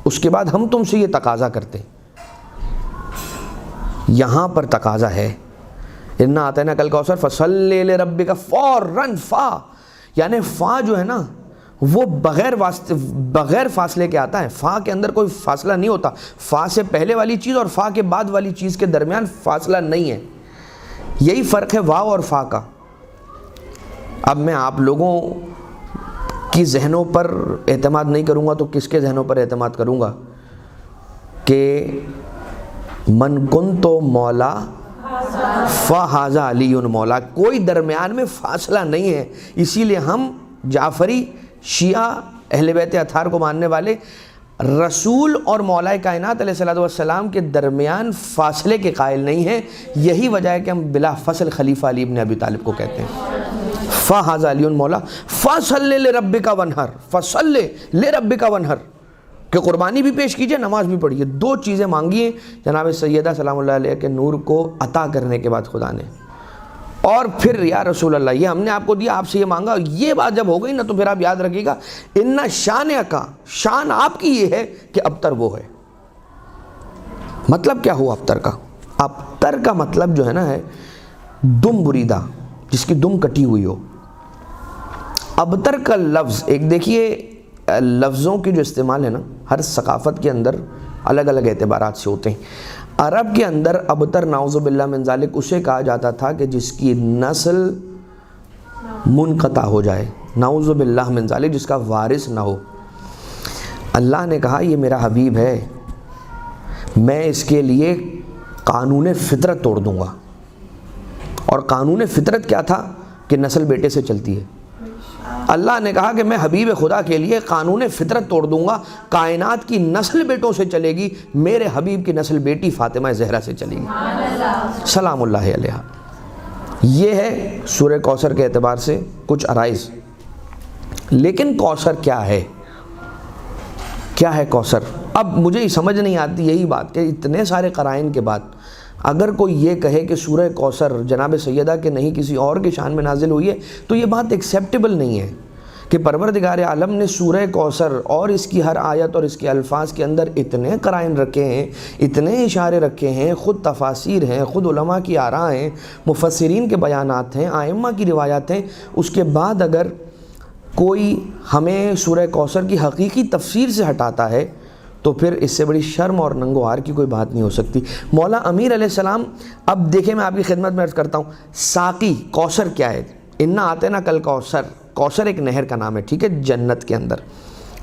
اس کے بعد ہم تم سے یہ تقاضا کرتے ہیں۔ یہاں پر تقاضا ہے انا اعطیناک الکوثر فصلی لربک، فوراً فا، یعنی فا جو ہے نا وہ بغیر فاصلے کے آتا ہے، فا کے اندر کوئی فاصلہ نہیں ہوتا، فا سے پہلے والی چیز اور فا کے بعد والی چیز کے درمیان فاصلہ نہیں ہے، یہی فرق ہے واو اور فا کا۔ اب میں آپ لوگوں کی ذہنوں پر اعتماد نہیں کروں گا تو کس کے ذہنوں پر اعتماد کروں گا کہ من کنتو مولا فہذا علی مولا، کوئی درمیان میں فاصلہ نہیں ہے، اسی لیے ہم جعفری شیعہ اہل بیت اطہار کو ماننے والے رسول اور مولا کائنات علیہ الصلوۃ والسلام کے درمیان فاصلے کے قائل نہیں ہیں. یہی وجہ ہے کہ ہم بلا فصل خلیفہ علی ابن ابی طالب کو کہتے ہیں. فَهَذَا عَلِيٌّ مولا فَصَلِّ لِرَبِّكَ وَانْحَرْ فَصَلِّ لِرَبِّكَ وَانْحَرْ کہ قربانی بھی پیش کیجئے, نماز بھی پڑھیے. دو چیزیں مانگی ہیں جناب سیدہ سلام اللہ علیہ کے نور کو عطا کرنے کے بعد خدا نے. اور پھر یا رسول اللہ یہ ہم نے آپ کو دیا, آپ سے یہ مانگا. یہ بات جب ہو گئی نا تو پھر آپ یاد رکھیے گا ان شانک کا شان آپ کی یہ ہے کہ ابتر وہ ہے. مطلب کیا ہوا ابتر کا؟ ابتر کا مطلب جو ہے نا ہے دم بریدہ, جس کی دم کٹی ہوئی ہو. ابتر کا لفظ ایک دیکھیے, لفظوں کی جو استعمال ہے نا ہر ثقافت کے اندر الگ الگ اعتبارات سے ہوتے ہیں. عرب کے اندر ابتر نعوذ باللہ من ذالک اسے کہا جاتا تھا کہ جس کی نسل منقطع ہو جائے, نعوذ باللہ من ذالک, جس کا وارث نہ ہو. اللہ نے کہا یہ میرا حبیب ہے, میں اس کے لیے قانون فطرت توڑ دوں گا. اور قانون فطرت کیا تھا کہ نسل بیٹے سے چلتی ہے. اللہ نے کہا کہ میں حبیب خدا کے لیے قانون فطرت توڑ دوں گا, کائنات کی نسل بیٹوں سے چلے گی, میرے حبیب کی نسل بیٹی فاطمہ زہرا سے چلے گی سلام اللہ علیہا. یہ ہے سورہ کوثر کے اعتبار سے کچھ عرائض. لیکن کوثر کیا ہے؟ کیا ہے کوثر؟ اب مجھے سمجھ نہیں آتی یہی بات کہ اتنے سارے قرائن کے بعد اگر کوئی یہ کہے کہ سورہ کوثر جناب سیدہ کے نہیں کسی اور کی شان میں نازل ہوئی ہے تو یہ بات ایکسیپٹیبل نہیں ہے کہ پروردگار عالم نے سورہ کوثر اور اس کی ہر آیت اور اس کے الفاظ کے اندر اتنے قرائن رکھے ہیں, اتنے اشارے رکھے ہیں, خود تفاسیر ہیں, خود علماء کی آراء ہیں, مفسرین کے بیانات ہیں, ائمہ کی روایات ہیں. اس کے بعد اگر کوئی ہمیں سورہ کوثر کی حقیقی تفسیر سے ہٹاتا ہے تو پھر اس سے بڑی شرم اور ننگ و عار کی کوئی بات نہیں ہو سکتی. مولا امیر علیہ السلام, اب دیکھیں میں آپ کی خدمت میں عرض کرتا ہوں, ساقی کوثر کیا ہے؟ انا آتے نا کل کوثر, کوثر ایک نہر کا نام ہے, ٹھیک ہے, جنت کے اندر.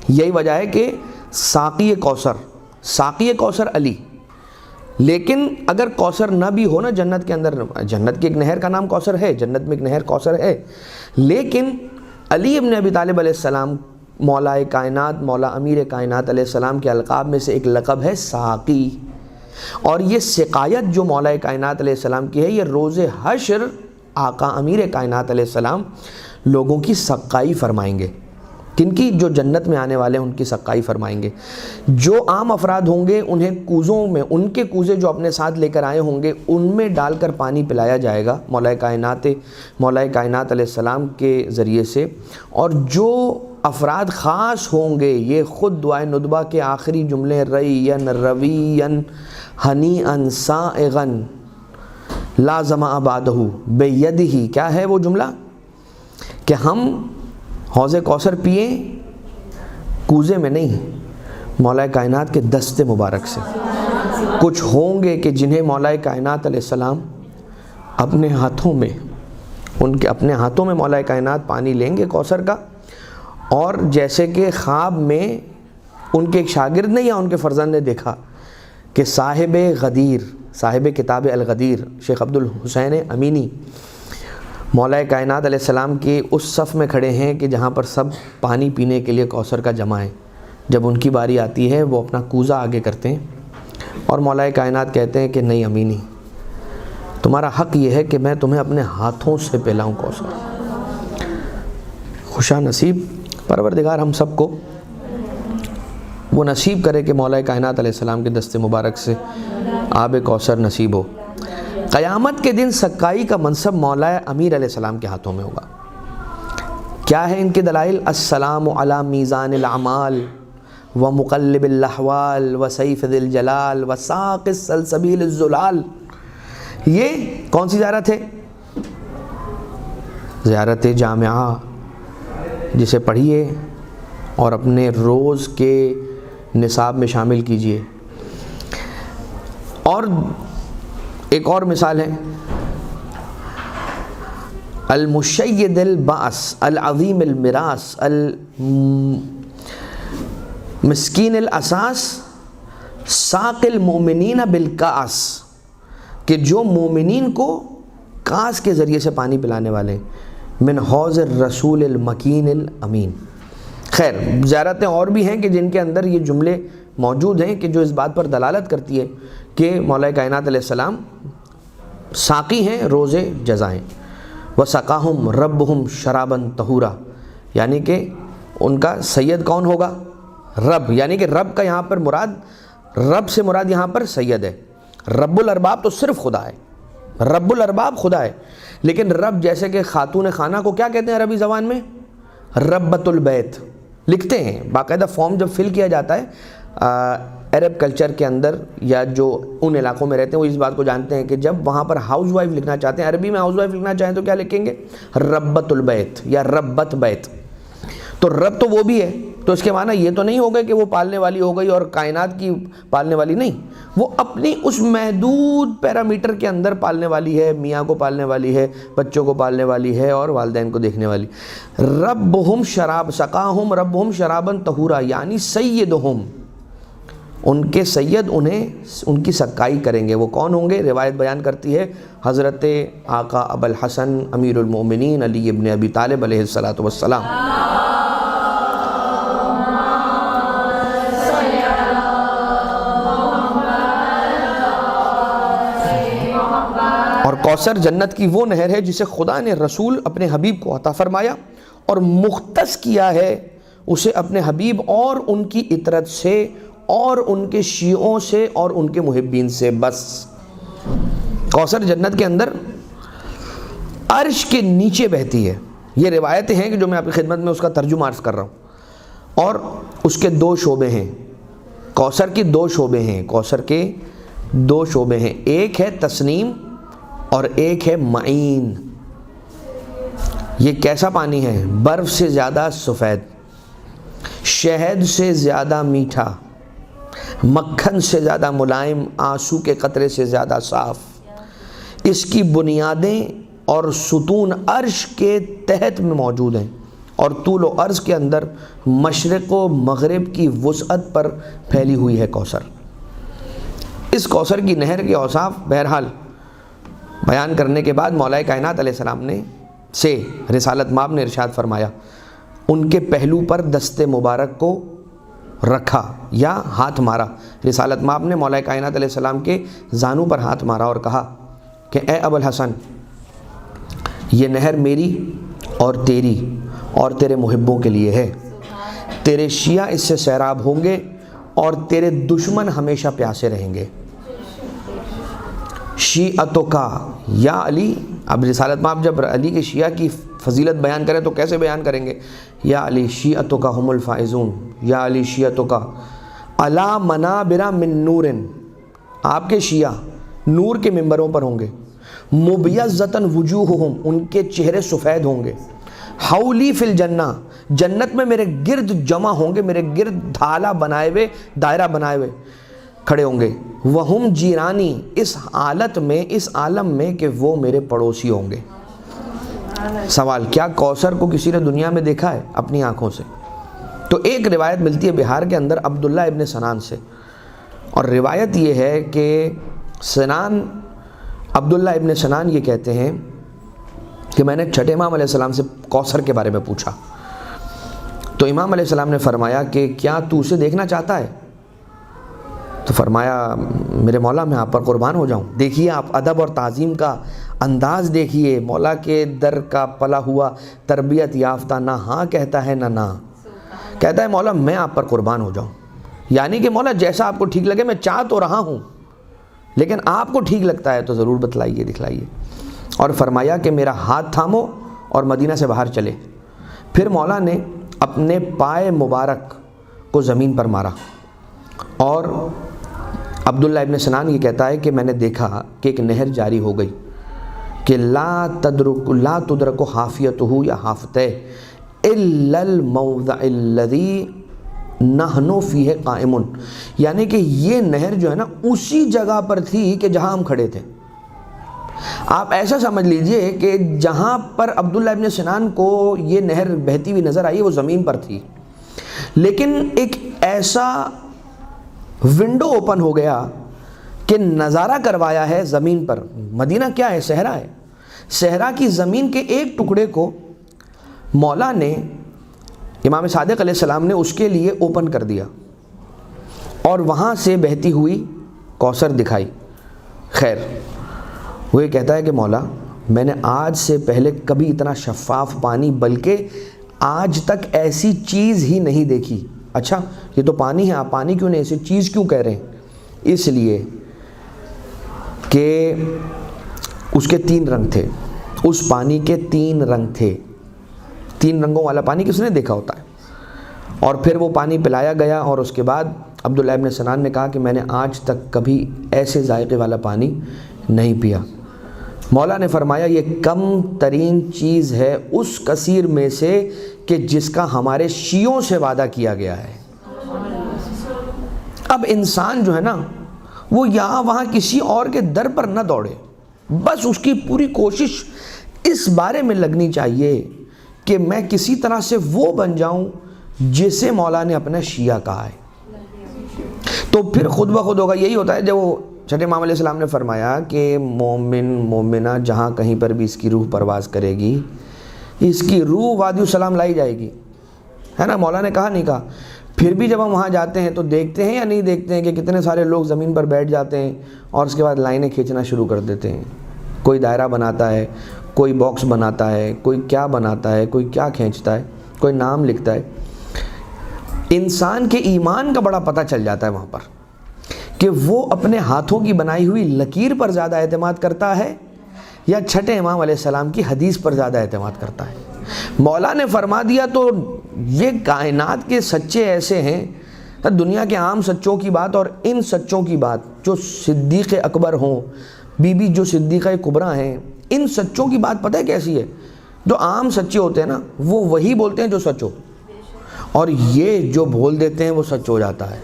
یہی وجہ ہے کہ ساقی کوثر علی. لیکن اگر کوثر نہ بھی ہو نا جنت کے اندر, جنت کی ایک نہر کا نام کوثر ہے, جنت میں ایک نہر کوثر ہے, لیکن علی ابن ابی طالب علیہ السلام مولا کائنات, مولا امیر کائنات علیہ السلام کے القاب میں سے ایک لقب ہے ساقی. اور یہ سقایت جو مولا کائنات علیہ السلام کی ہے, یہ روز حشر آقا امیر کائنات علیہ السلام لوگوں کی سقائی فرمائیں گے. کن کی؟ جو جنت میں آنے والے ہیں ان کی سقائی فرمائیں گے. جو عام افراد ہوں گے انہیں کوزوں میں, ان کے کوزے جو اپنے ساتھ لے کر آئے ہوں گے ان میں ڈال کر پانی پلایا جائے گا مولا کائنات علیہ السلام کے ذریعے سے. اور جو افراد خاص ہوں گے یہ خود دعائے ندبہ کے آخری جملے ریّن رویّن ہنیئن سائغن لا ظمأ بعدہ بیدہ, کیا ہے وہ جملہ کہ ہم حوض کوثر پئیں کوزے میں نہیں, مولا کائنات کے دست مبارک سے. کچھ ہوں گے کہ جنہیں مولا کائنات علیہ السلام اپنے ہاتھوں میں, ان کے اپنے ہاتھوں میں مولا کائنات پانی لیں گے کوثر کا. اور جیسے کہ خواب میں ان کے ایک شاگرد نے یا ان کے فرزند نے دیکھا کہ صاحب غدیر, صاحب کتاب الغدیر شیخ عبد الحسین امینی مولا کائنات علیہ السلام کے اس صف میں کھڑے ہیں کہ جہاں پر سب پانی پینے کے لیے کوثر کا جمع ہے. جب ان کی باری آتی ہے وہ اپنا کوزہ آگے کرتے ہیں اور مولا کائنات کہتے ہیں کہ نہیں امینی, تمہارا حق یہ ہے کہ میں تمہیں اپنے ہاتھوں سے پلاؤں کوثر. خوشا نصیب پروردگار ہم سب کو وہ نصیب کرے کہ مولا کائنات علیہ السلام کے دست مبارک سے آب کوثر نصیب ہو. قیامت کے دن سقائی کا منصب مولا امیر علیہ السلام کے ہاتھوں میں ہوگا. کیا ہے ان کے دلائل؟ السلام علی میزان الاعمال و مقلب الاحوال و سیف ذی الجلال و ساق السلسبیل الزلال. یہ کون سی زیارت ہے؟ زیارت جامعہ, جسے پڑھیے اور اپنے روز کے نصاب میں شامل کیجئے. اور ایک اور مثال ہے, المشید البعث العظیم المراث المسکین الاساس ساق المؤمنین بالکاس, کہ جو مومنین کو کاس کے ذریعے سے پانی پلانے والے ہیں. من حوض الرسول المکین الامین۔ خیر زیارتیں اور بھی ہیں کہ جن کے اندر یہ جملے موجود ہیں کہ جو اس بات پر دلالت کرتی ہے کہ مولا کائنات علیہ السلام ساقی ہیں روز جزا ہیں۔ وسقاہم ربہم شرابا طہورا، یعنی کہ ان کا سید کون ہوگا؟ رب، یعنی کہ رب کا یہاں پر مراد، رب سے مراد یہاں پر سید ہے۔ رب الارباب تو صرف خدا ہے، رب الارباب خدا ہے، لیکن رب جیسے کہ خاتون خانہ کو کیا کہتے ہیں عربی زبان میں؟ ربۃ البیت لکھتے ہیں، باقاعدہ فارم جب فل کیا جاتا ہے عرب کلچر کے اندر، یا جو ان علاقوں میں رہتے ہیں وہ اس بات کو جانتے ہیں کہ جب وہاں پر ہاؤس وائف لکھنا چاہتے ہیں، عربی میں ہاؤس وائف لکھنا چاہیں تو کیا لکھیں گے؟ ربۃ البیت یا ربت بیت۔ تو رب تو وہ بھی ہے، تو اس کے معنی یہ تو نہیں ہوگا کہ وہ پالنے والی ہو گئی اور کائنات کی پالنے والی نہیں، وہ اپنی اس محدود پیرامیٹر کے اندر پالنے والی ہے، میاں کو پالنے والی ہے، بچوں کو پالنے والی ہے اور والدین کو دیکھنے والی۔ ربہم شراب، سقاہم ربہم شرابا طہورا، یعنی سیدہم، ان کے سید انہیں ان کی سقائی کریں گے۔ وہ کون ہوں گے؟ روایت بیان کرتی ہے حضرت آقا ابوالحسن امیر المومنین علی ابن ابی طالب علیہ الصلاۃ والسلام۔ اور کوثر جنت کی وہ نہر ہے جسے خدا نے رسول اپنے حبیب کو عطا فرمایا اور مختص کیا ہے اسے اپنے حبیب اور ان کی اطرت سے اور ان کے شیعوں سے اور ان کے محبین سے بس۔ کوثر جنت کے اندر عرش کے نیچے بہتی ہے، یہ روایتیں ہیں کہ جو میں آپ کی خدمت میں اس کا ترجمہ عرض کر رہا ہوں، اور اس کے دو شعبے ہیں، کوثر کی دو شعبے ہیں، کوثر کے دو شعبے ہیں، ایک ہے تسنیم اور ایک ہے معین۔ یہ کیسا پانی ہے؟ برف سے زیادہ سفید، شہد سے زیادہ میٹھا، مکھن سے زیادہ ملائم، آنسو کے قطرے سے زیادہ صاف۔ اس کی بنیادیں اور ستون عرش کے تحت میں موجود ہیں، اور طول و عرض کے اندر مشرق و مغرب کی وسعت پر پھیلی ہوئی ہے کوثر۔ اس کوثر کی نہر کے اوصاف بہرحال بیان کرنے کے بعد مولا کائنات علیہ السلام نے سے رسالت مآب نے ارشاد فرمایا، ان کے پہلو پر دست مبارک کو رکھا یا ہاتھ مارا۔ رسالت مآب نے مولا کائنات علیہ السلام کے زانو پر ہاتھ مارا اور کہا کہ اے ابوالحسن، یہ نہر میری اور تیری اور تیرے محبوں کے لیے ہے، تیرے شیعہ اس سے سیراب ہوں گے اور تیرے دشمن ہمیشہ پیاسے رہیں گے۔ شیعتوں کا یا علی، اب رسالت مآب جب علی کے شیعہ کی فضیلت بیان کریں تو کیسے بیان کریں گے؟ یا علی شیعتوں کا ہم الفائزون، یا علی شیعتوں کا علی منابر من نور، آپ کے شیعہ نور کے ممبروں پر ہوں گے، مبیضۃ وجوہہم، ان کے چہرے سفید ہوں گے، حولی فی الجنہ، جنت میں میرے گرد جمع ہوں گے، میرے گرد دھالا بنائے ہوئے، دائرہ بنائے ہوئے کھڑے ہوں گے، وہم جیرانی، اس حالت میں، اس عالم میں کہ وہ میرے پڑوسی ہوں گے۔ سوال، کیا کوثر کو کسی نے دنیا میں دیکھا ہے اپنی آنکھوں سے؟ تو ایک روایت ملتی ہے بہار کے اندر عبداللہ ابن سنان سے، اور روایت یہ ہے کہ عبداللہ ابن سنان یہ کہتے ہیں کہ میں نے چھٹے امام علیہ السلام سے کوثر کے بارے میں پوچھا، تو امام علیہ السلام نے فرمایا کہ کیا تو اسے دیکھنا چاہتا ہے؟ تو فرمایا میرے مولا میں آپ پر قربان ہو جاؤں۔ دیکھیے آپ ادب اور تعظیم کا انداز دیکھیے، مولا کے در کا پلا ہوا تربیت یافتہ، نہ ہاں کہتا ہے نہ نہ، کہتا ہے مولا میں آپ پر قربان ہو جاؤں، یعنی کہ مولا جیسا آپ کو ٹھیک لگے، میں چاہ تو رہا ہوں لیکن آپ کو ٹھیک لگتا ہے تو ضرور بتلائیے، دکھلائیے۔ اور فرمایا کہ میرا ہاتھ تھامو اور مدینہ سے باہر چلے۔ پھر مولا نے اپنے پائے مبارک کو زمین پر مارا، اور عبداللہ ابن سنان یہ کہتا ہے کہ میں نے دیکھا کہ ایک نہر جاری ہو گئی کہ لا تدرک حافیتہ یا حافتہ الا الموضع الذی نحن فیہ قائم، یعنی کہ یہ نہر جو ہے نا اسی جگہ پر تھی کہ جہاں ہم کھڑے تھے۔ آپ ایسا سمجھ لیجئے کہ جہاں پر عبداللہ ابن سنان کو یہ نہر بہتی ہوئی نظر آئی وہ زمین پر تھی، لیکن ایک ایسا ونڈو اوپن ہو گیا کہ نظارہ کروایا ہے زمین پر۔ مدینہ کیا ہے؟ صحرا ہے، صحرا کی زمین کے ایک ٹکڑے کو مولا نے امام صادق علیہ السلام نے اس کے لیے اوپن کر دیا اور وہاں سے بہتی ہوئی کوثر دکھائی۔ خیر، وہ یہ کہتا ہے کہ مولا میں نے آج سے پہلے کبھی اتنا شفاف پانی، بلکہ آج تک ایسی چیز ہی نہیں دیکھی۔ اچھا یہ تو پانی ہے، آپ پانی کیوں نہیں ایسی چیز کیوں کہہ رہے ہیں؟ اس لیے کہ اس کے 3 رنگ تھے، اس پانی کے 3 رنگ تھے۔ 3 رنگوں والا پانی کس نے دیکھا ہوتا ہے؟ اور پھر وہ پانی پلایا گیا، اور اس کے بعد عبداللہ ابن سنان نے کہا کہ میں نے آج تک کبھی ایسے ذائقے والا پانی نہیں پیا۔ مولا نے فرمایا یہ کم ترین چیز ہے اس کثیر میں سے کہ جس کا ہمارے شیعوں سے وعدہ کیا گیا ہے۔ اب انسان جو ہے نا، وہ یہاں وہاں کسی اور کے در پر نہ دوڑے، بس اس کی پوری کوشش اس بارے میں لگنی چاہیے کہ میں کسی طرح سے وہ بن جاؤں جسے مولا نے اپنا شیعہ کہا ہے، تو پھر خود بخود ہوگا۔ یہی ہوتا ہے جب وہ چھٹے امام علیہ السلام نے فرمایا کہ مومن مومنہ جہاں کہیں پر بھی اس کی روح پرواز کرے گی، اس کی روح وادی السلام لائی جائے گی، ہے نا؟ مولا نے کہا نہیں کہا؟ پھر بھی جب ہم وہاں جاتے ہیں تو دیکھتے ہیں یا نہیں دیکھتے ہیں کہ کتنے سارے لوگ زمین پر بیٹھ جاتے ہیں اور اس کے بعد لائنیں کھینچنا شروع کر دیتے ہیں۔ کوئی دائرہ بناتا ہے، کوئی باکس بناتا ہے، کوئی کیا بناتا ہے، کوئی کیا کھینچتا ہے، کوئی نام لکھتا ہے۔ انسان کے ایمان کا بڑا پتہ چل جاتا ہے وہاں پر کہ وہ اپنے ہاتھوں کی بنائی ہوئی لکیر پر زیادہ اعتماد کرتا ہے یا چھٹے امام علیہ السلام کی حدیث پر زیادہ اعتماد کرتا ہے۔ مولا نے فرما دیا تو یہ کائنات کے سچے ایسے ہیں، دنیا کے عام سچوں کی بات اور ان سچوں کی بات جو صدیق اکبر ہوں، بی بی جو صدیقہ کبریٰ ہیں، ان سچوں کی بات پتہ ہے کیسی ہے؟ جو عام سچے ہوتے ہیں نا، وہ وہی بولتے ہیں جو سچ ہو، اور یہ جو بول دیتے ہیں وہ سچ ہو جاتا ہے۔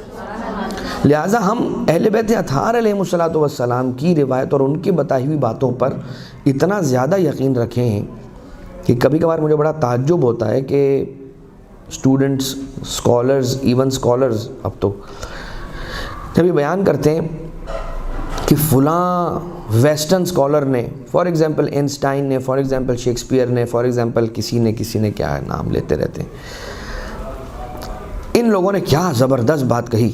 لہٰذا ہم اہل بیت اطہار علیہ السلام کی روایت اور ان کی بتائی ہوئی باتوں پر اتنا زیادہ یقین رکھیں کہ کبھی کبھار مجھے بڑا تعجب ہوتا ہے کہ اسٹوڈنٹس، اسکالرز، ایون اسکالرز اب تو جب یہ بیان کرتے ہیں کہ فلاں ویسٹرن اسکالر نے، فار ایگزامپل اینسٹائن نے، فار ایگزامپل شیکسپیئر نے، فار ایگزامپل کسی نے کیا نام لیتے رہتے ہیں، ان لوگوں نے کیا زبردست بات کہی،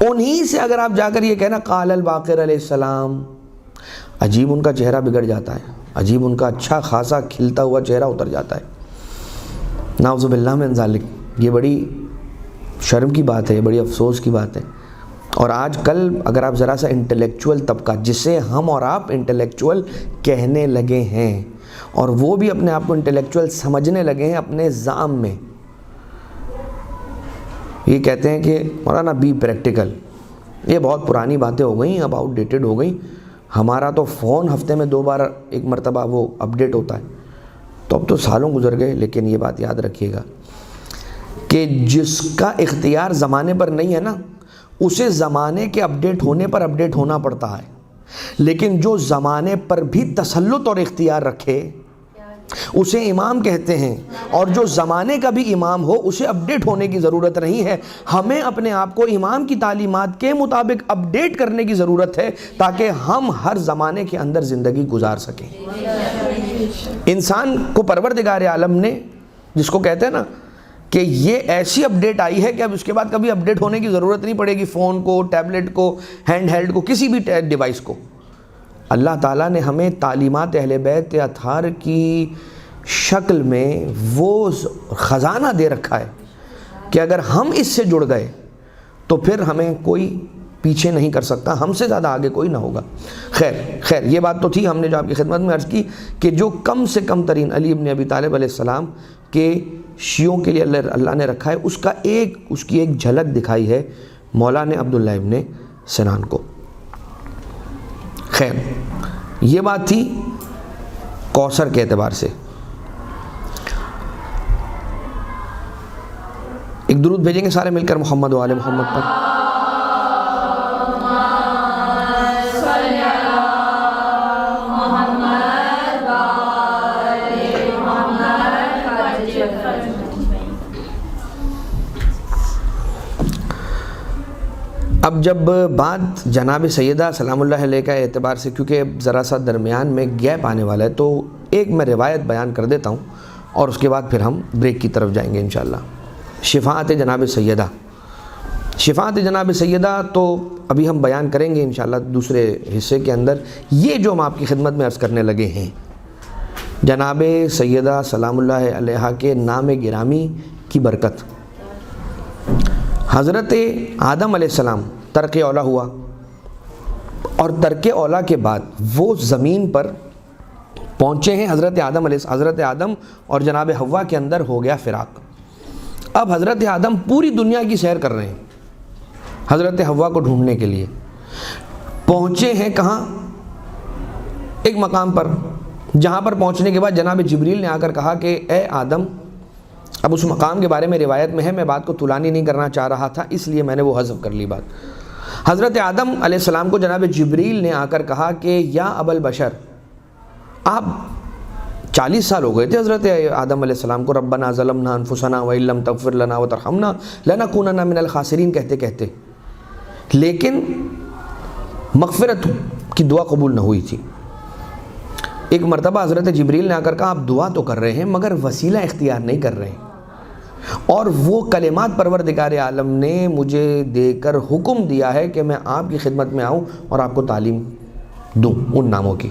انہی سے اگر آپ جا کر یہ کہنا قال الباقر علیہ السلام، عجیب ان کا چہرہ بگڑ جاتا ہے، عجیب ان کا اچھا خاصا کھلتا ہوا چہرہ اتر جاتا ہے۔ نعوذ باللہ من ذالک، یہ بڑی شرم کی بات ہے، بڑی افسوس کی بات ہے۔ اور آج کل اگر آپ ذرا سا انٹلیکچول طبقہ، جسے ہم اور آپ انٹلیکچول کہنے لگے ہیں، اور وہ بھی اپنے آپ کو انٹلیکچول سمجھنے لگے ہیں اپنے زعم میں، یہ کہتے ہیں کہ مولانا بی پریکٹیکل، یہ بہت پرانی باتیں ہو گئیں، اب آؤٹ ڈیٹڈ ہو گئیں، ہمارا تو فون ہفتے میں 2 بار 1 مرتبہ وہ اپڈیٹ ہوتا ہے، تو اب تو سالوں گزر گئے۔ لیکن یہ بات یاد رکھیے گا کہ جس کا اختیار زمانے پر نہیں ہے نا، اسے زمانے کے اپڈیٹ ہونے پر اپڈیٹ ہونا پڑتا ہے، لیکن جو زمانے پر بھی تسلط اور اختیار رکھے اسے امام کہتے ہیں، اور جو زمانے کا بھی امام ہو اسے اپڈیٹ ہونے کی ضرورت نہیں ہے۔ ہمیں اپنے آپ کو امام کی تعلیمات کے مطابق اپڈیٹ کرنے کی ضرورت ہے تاکہ ہم ہر زمانے کے اندر زندگی گزار سکیں۔ انسان کو پروردگار عالم نے، جس کو کہتے ہیں نا کہ یہ ایسی اپڈیٹ آئی ہے کہ اب اس کے بعد کبھی اپڈیٹ ہونے کی ضرورت نہیں پڑے گی، فون کو، ٹیبلٹ کو، ہینڈ ہیلڈ کو، کسی بھی ڈیوائس کو۔ اللہ تعالیٰ نے ہمیں تعلیمات اہل بیت اطہار کی شکل میں وہ خزانہ دے رکھا ہے کہ اگر ہم اس سے جڑ گئے تو پھر ہمیں کوئی پیچھے نہیں کر سکتا، ہم سے زیادہ آگے کوئی نہ ہوگا۔ خیر یہ بات تو تھی، ہم نے جو آپ کی خدمت میں عرض کی کہ جو کم سے کم ترین علی ابن ابی طالب علیہ السلام کے شیعوں کے لیے اللہ نے رکھا ہے، اس کی ایک جھلک دکھائی ہے مولانا عبداللہ ابن سنان کو۔ خیر یہ بات تھی کوثر کے اعتبار سے۔ ایک درود بھیجیں گے سارے مل کر محمد و آل محمد پر۔ اب جب بات جناب سیدہ سلام اللہ علیہ کا اعتبار سے، کیونکہ ذرا سا درمیان میں گیپ آنے والا ہے، تو ایک میں روایت بیان کر دیتا ہوں اور اس کے بعد پھر ہم بریک کی طرف جائیں گے انشاءاللہ۔ شفاعت جناب سیدہ، شفاعت جناب سیدہ تو ابھی ہم بیان کریں گے انشاءاللہ دوسرے حصے کے اندر۔ یہ جو ہم آپ کی خدمت میں عرض کرنے لگے ہیں، جناب سیدہ سلام اللہ علیہا کے نام گرامی کی برکت، حضرت آدم علیہ السلام ترک اولا ہوا، اور ترک اولا کے بعد وہ زمین پر پہنچے ہیں حضرت آدم اور جناب حوا کے اندر ہو گیا فراق۔ اب حضرت آدم پوری دنیا کی سیر کر رہے ہیں حضرت حوا کو ڈھونڈنے کے لیے، پہنچے ہیں کہاں؟ ایک مقام پر، جہاں پر پہنچنے کے بعد جناب جبریل نے آ کر کہا کہ اے آدم، اب اس مقام کے بارے میں روایت میں ہے، میں بات کو طولانی نہیں کرنا چاہ رہا تھا اس لیے میں نے وہ حذف کر لی بات۔ حضرت آدم علیہ السلام کو جناب جبریل نے آ کر کہا کہ یا ابا البشر، آپ 40 سال ہو گئے تھے حضرت آدم علیہ السلام کو ربنا ظلمنا انفسنا وان لم تغفر لنا وترحمنا لنکونن من الخاسرین کہتے کہتے، لیکن مغفرت کی دعا قبول نہ ہوئی تھی۔ ایک مرتبہ حضرت جبریل نے آ کر کہا آپ دعا تو کر رہے ہیں مگر وسیلہ اختیار نہیں کر رہے ہیں، اور وہ کلمات پروردگار عالم نے مجھے دے کر حکم دیا ہے کہ میں آپ کی خدمت میں آؤں اور آپ کو تعلیم دوں ان ناموں کی۔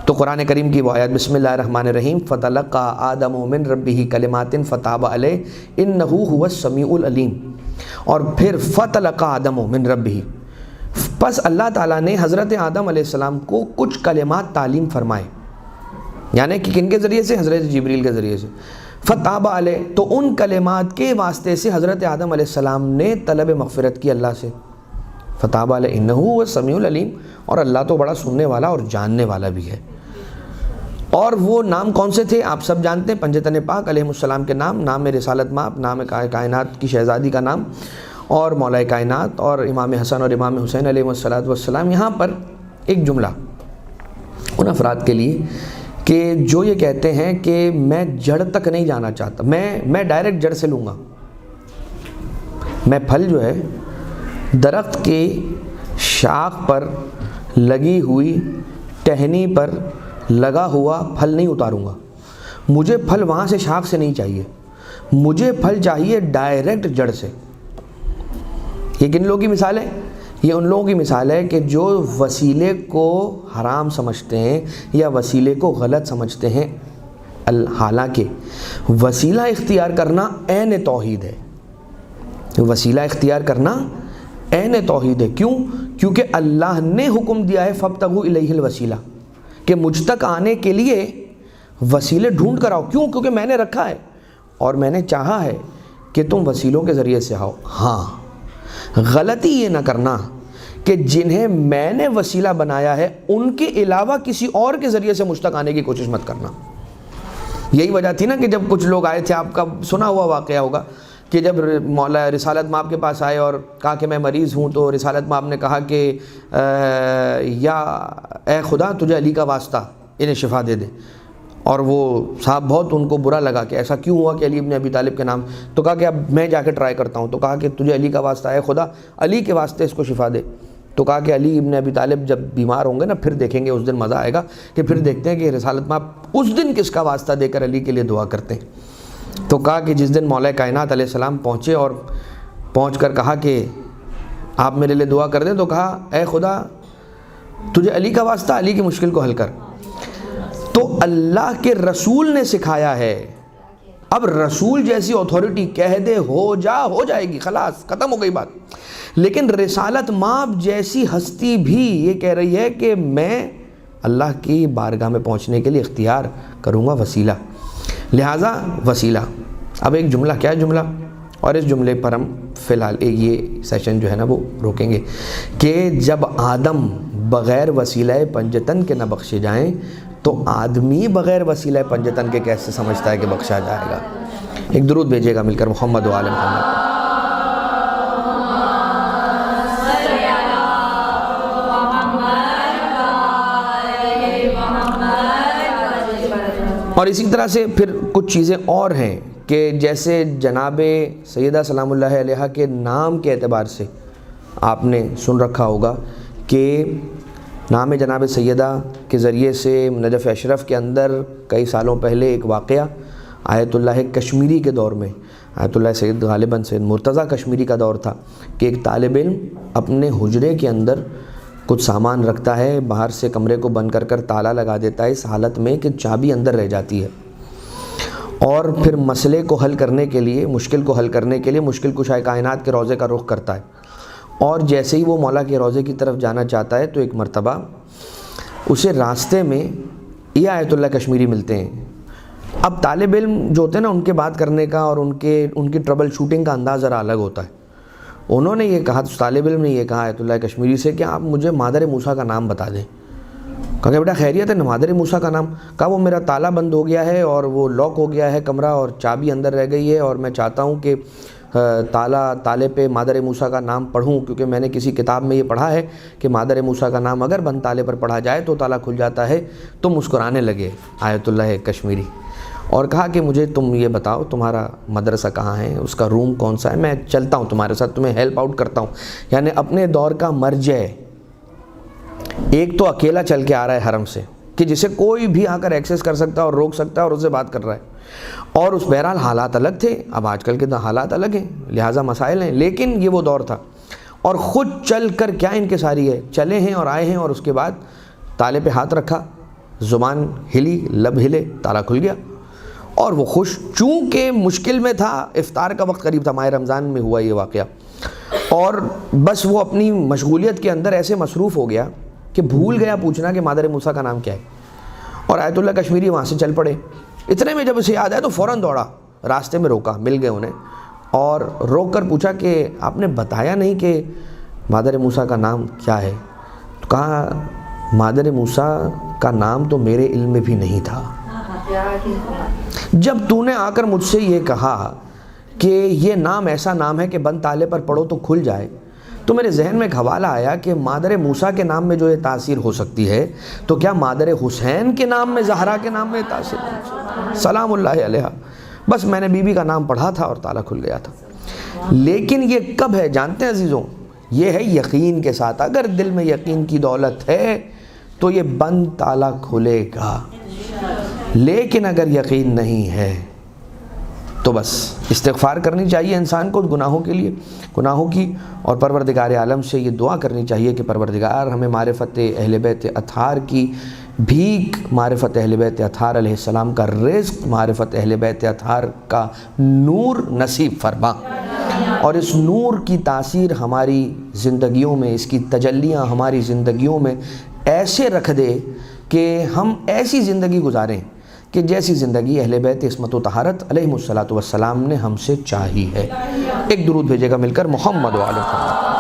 تو قرآن کریم کی وہ آیات، بسم اللہ الرحمن الرحیم، فَتَلَقَّى آدَمُ مِن رَبِّهِ كَلِمَاتٍ فَتَابَ عَلَيْهِ إِنَّهُ هُوَ السَّمِيعُ الْعَلِيمُ، اور پھر فَتَلَقَّى آدَمُ مِن رَبِّهِ، پس اللہ تعالیٰ نے حضرت آدم علیہ السلام کو کچھ کلمات تعلیم فرمائے، یعنی کہ کن کے ذریعے سے؟ حضرت جبریل کے ذریعے سے۔ فَتَابَ عَلَيْهِ، تو ان کلمات کے واسطے سے حضرت آدم علیہ السلام نے طلب مغفرت کی اللہ سے۔ فَتَابَ عَلَيْهِ إِنَّهُ هُوَ السَّمِيعُ الْعَلِيمُ، اور اللہ تو بڑا سننے والا اور جاننے والا بھی ہے۔ اور وہ نام کون سے تھے آپ سب جانتے ہیں، پنجتن پاک علیہ السلام کے نام، نام رسالت ماپ، نام کائنات کی شہزادی کا نام، اور مولا کائنات، اور امام حسن اور امام حسین علیہ السلام۔ یہاں پر ایک جملہ ان افراد کے لیے کہ جو یہ کہتے ہیں کہ میں جڑ تک نہیں جانا چاہتا، میں ڈائریکٹ جڑ سے لوں گا، میں پھل جو ہے درخت کی شاخ پر لگی ہوئی ٹہنی پر لگا ہوا پھل نہیں اتاروں گا، مجھے پھل وہاں سے شاخ سے نہیں چاہیے، مجھے پھل چاہیے ڈائریکٹ جڑ سے۔ یہ کن لوگوں کی مثال ہے؟ یہ ان لوگوں کی مثال ہے کہ جو وسیلے کو حرام سمجھتے ہیں یا وسیلے کو غلط سمجھتے ہیں، حالانکہ وسیلہ اختیار کرنا عین توحید ہے، وسیلہ اختیار کرنا عین توحید ہے۔ کیوں؟ کیونکہ اللہ نے حکم دیا ہے فابتغوا الیہ الوسیلہ، کہ مجھ تک آنے کے لیے وسیلے ڈھونڈ کر آؤ۔ کیوں؟ کیونکہ میں نے رکھا ہے اور میں نے چاہا ہے کہ تم وسیلوں کے ذریعے سے آؤ۔ ہاں، غلطی یہ نہ کرنا کہ جنہیں میں نے وسیلہ بنایا ہے ان کے علاوہ کسی اور کے ذریعے سے مجھ تک آنے کی کوشش مت کرنا۔ یہی وجہ تھی نا کہ جب کچھ لوگ آئے تھے، آپ کا سنا ہوا واقعہ ہوگا کہ جب مولا رسالت مآب کے پاس آئے اور کہا کہ میں مریض ہوں، تو رسالت مآب نے کہا کہ یا اے خدا تجھے علی کا واسطہ انہیں شفا دے دے، اور وہ صاحب بہت ان کو برا لگا کہ ایسا کیوں ہوا کہ علی ابن ابی طالب کے نام، تو کہا کہ اب میں جا کے ٹرائی کرتا ہوں، تو کہا کہ تجھے علی کا واسطہ اے خدا علی کے واسطے اس کو شفا دے، تو کہا کہ علی ابن ابی طالب جب بیمار ہوں گے نا پھر دیکھیں گے، اس دن مزہ آئے گا کہ پھر دیکھتے ہیں کہ رسالت مآب اس دن کس کا واسطہ دے کر علی کے لیے دعا کرتے ہیں۔ تو کہا کہ جس دن مولا کائنات علیہ السلام پہنچے اور پہنچ کر کہا کہ آپ میرے لیے دعا کر دیں، تو کہا اے خدا تجھے علی کا واسطہ، علی کی مشکل کو حل کر۔ تو اللہ کے رسول نے سکھایا ہے، اب رسول جیسی اتھارٹی کہہ دے ہو جائے گی، خلاص ختم ہو گئی بات۔ لیکن رسالت مآب جیسی ہستی بھی یہ کہہ رہی ہے کہ میں اللہ کی بارگاہ میں پہنچنے کے لیے اختیار کروں گا وسیلہ، لہٰذا وسیلہ۔ اب ایک جملہ، کیا جملہ، اور اس جملے پر ہم فی الحال یہ سیشن جو ہے نا وہ روکیں گے کہ جب آدم بغیر وسیلہ پنجتن کے نہ بخشے جائیں تو آدمی بغیر وسیلہ پنجتن کے کیسے سمجھتا ہے کہ بخشا جائے گا۔ ایک درود بھیجے گا مل کر محمد و آل محمد۔ اور اسی طرح سے پھر کچھ چیزیں اور ہیں کہ جیسے جناب سیدہ سلام اللہ علیہا کے نام کے اعتبار سے آپ نے سن رکھا ہوگا کہ نام جناب سیدہ کے ذریعے سے نجف اشرف کے اندر کئی سالوں پہلے ایک واقعہ آیت اللہ کشمیری کے دور میں، آیت اللہ سید غالباً سید مرتضیٰ کشمیری کا دور تھا کہ ایک طالب علم اپنے حجرے کے اندر کچھ سامان رکھتا ہے، باہر سے کمرے کو بند کر تالا لگا دیتا ہے اس حالت میں کہ چابی اندر رہ جاتی ہے، اور پھر مسئلے کو حل کرنے کے لیے، مشکل کو حل کرنے کے لیے مشکل کشائے کائنات کے روضے کا رخ کرتا ہے، اور جیسے ہی وہ مولا کے روضے کی طرف جانا چاہتا ہے تو ایک مرتبہ اسے راستے میں یہ آیت اللہ کشمیری ملتے ہیں۔ اب طالب علم جو ہوتے ہیں نا، ان کے بات کرنے کا اور ان کی ٹربل شوٹنگ کا انداز ذرا الگ ہوتا ہے۔ انہوں نے یہ کہا، طالب علم نے یہ کہا آیت اللہ کشمیری سے کہ آپ مجھے مادر موسیٰ کا نام بتا دیں۔ کہا کہ بیٹا خیریت ہے نا، مادر موسیٰ کا نام؟ کہا وہ میرا تالا بند ہو گیا ہے اور وہ لاک ہو گیا ہے کمرہ اور چابی اندر رہ گئی ہے، اور میں چاہتا ہوں کہ تالے پہ مادر موسیٰ کا نام پڑھوں، کیونکہ میں نے کسی کتاب میں یہ پڑھا ہے کہ مادر موسیٰ کا نام اگر بند تالے پر پڑھا جائے تو تالا کھل جاتا ہے۔ تو مسکرانے لگے آیت اللہ کشمیری اور کہا کہ مجھے تم یہ بتاؤ تمہارا مدرسہ کہاں ہے، اس کا روم کون سا ہے، میں چلتا ہوں تمہارے ساتھ، تمہیں ہیلپ آؤٹ کرتا ہوں۔ یعنی اپنے دور کا مرجع ایک تو اکیلا چل کے آ رہا ہے حرم سے کہ جسے کوئی بھی آ کر ایکسیس کر سکتا ہے اور روک سکتا ہے اور اس سے بات کر رہا ہے، اور اس بہرحال حالات الگ تھے، اب آج کل کے حالات الگ ہیں لہٰذا مسائل ہیں، لیکن یہ وہ دور تھا، اور خود چل کر کیا انکساری ہے، چلے ہیں اور آئے ہیں، اور اس کے بعد تالے پہ ہاتھ رکھا، زبان ہلی، لب ہلے، تالا کھل گیا، اور وہ خوش، چونکہ مشکل میں تھا، افطار کا وقت قریب تھا، ماہ رمضان میں ہوا یہ واقعہ، اور بس وہ اپنی مشغولیت کے اندر ایسے مصروف ہو گیا کہ بھول گیا پوچھنا کہ مادر موسیٰ کا نام کیا ہے، اور آیت اللہ کشمیری وہاں سے چل پڑے۔ اتنے میں جب اسے یاد آیا تو فوراً دوڑا، راستے میں روکا، مل گئے انہیں، اور روک کر پوچھا کہ آپ نے بتایا نہیں کہ مادر موسیٰ کا نام کیا ہے؟ تو کہا مادر موسیٰ کا نام تو میرے علم میں بھی نہیں تھا، جب تو نے آ کر مجھ سے یہ کہا کہ یہ نام ایسا نام ہے کہ بند تالے پر پڑھو تو کھل جائے، تو میرے ذہن میں ایک حوالہ آیا کہ مادر موسیٰ کے نام میں جو یہ تاثیر ہو سکتی ہے تو کیا مادر حسین کے نام میں، زہرا کے نام میں تاثیر ہو سکتی ہے؟ سلام اللہ علیہ۔ بس میں نے بی بی کا نام پڑھا تھا اور تالا کھل گیا تھا۔ لیکن یہ کب ہے جانتے ہیں عزیزوں؟ یہ ہے یقین کے ساتھ۔ اگر دل میں یقین کی دولت ہے تو یہ بند تالا کھلے گا، لیکن اگر یقین نہیں ہے تو بس استغفار کرنی چاہیے انسان کو گناہوں کے لیے، گناہوں کی، اور پروردگار عالم سے یہ دعا کرنی چاہیے کہ پروردگار ہمیں معرفت اہل بیت اطہار کی بھیک، معرفت اہل بیت اطہار علیہ السلام کا رزق، معرفت اہل بیت اطہار کا نور نصیب فرما، اور اس نور کی تاثیر ہماری زندگیوں میں، اس کی تجلیاں ہماری زندگیوں میں ایسے رکھ دے کہ ہم ایسی زندگی گزاریں کہ جیسی زندگی اہل بیت عصمت و طہارت علیہم الصلاۃ والسلام نے ہم سے چاہی ہے۔ ایک درود بھیجے گا مل کر محمد و آل محمد۔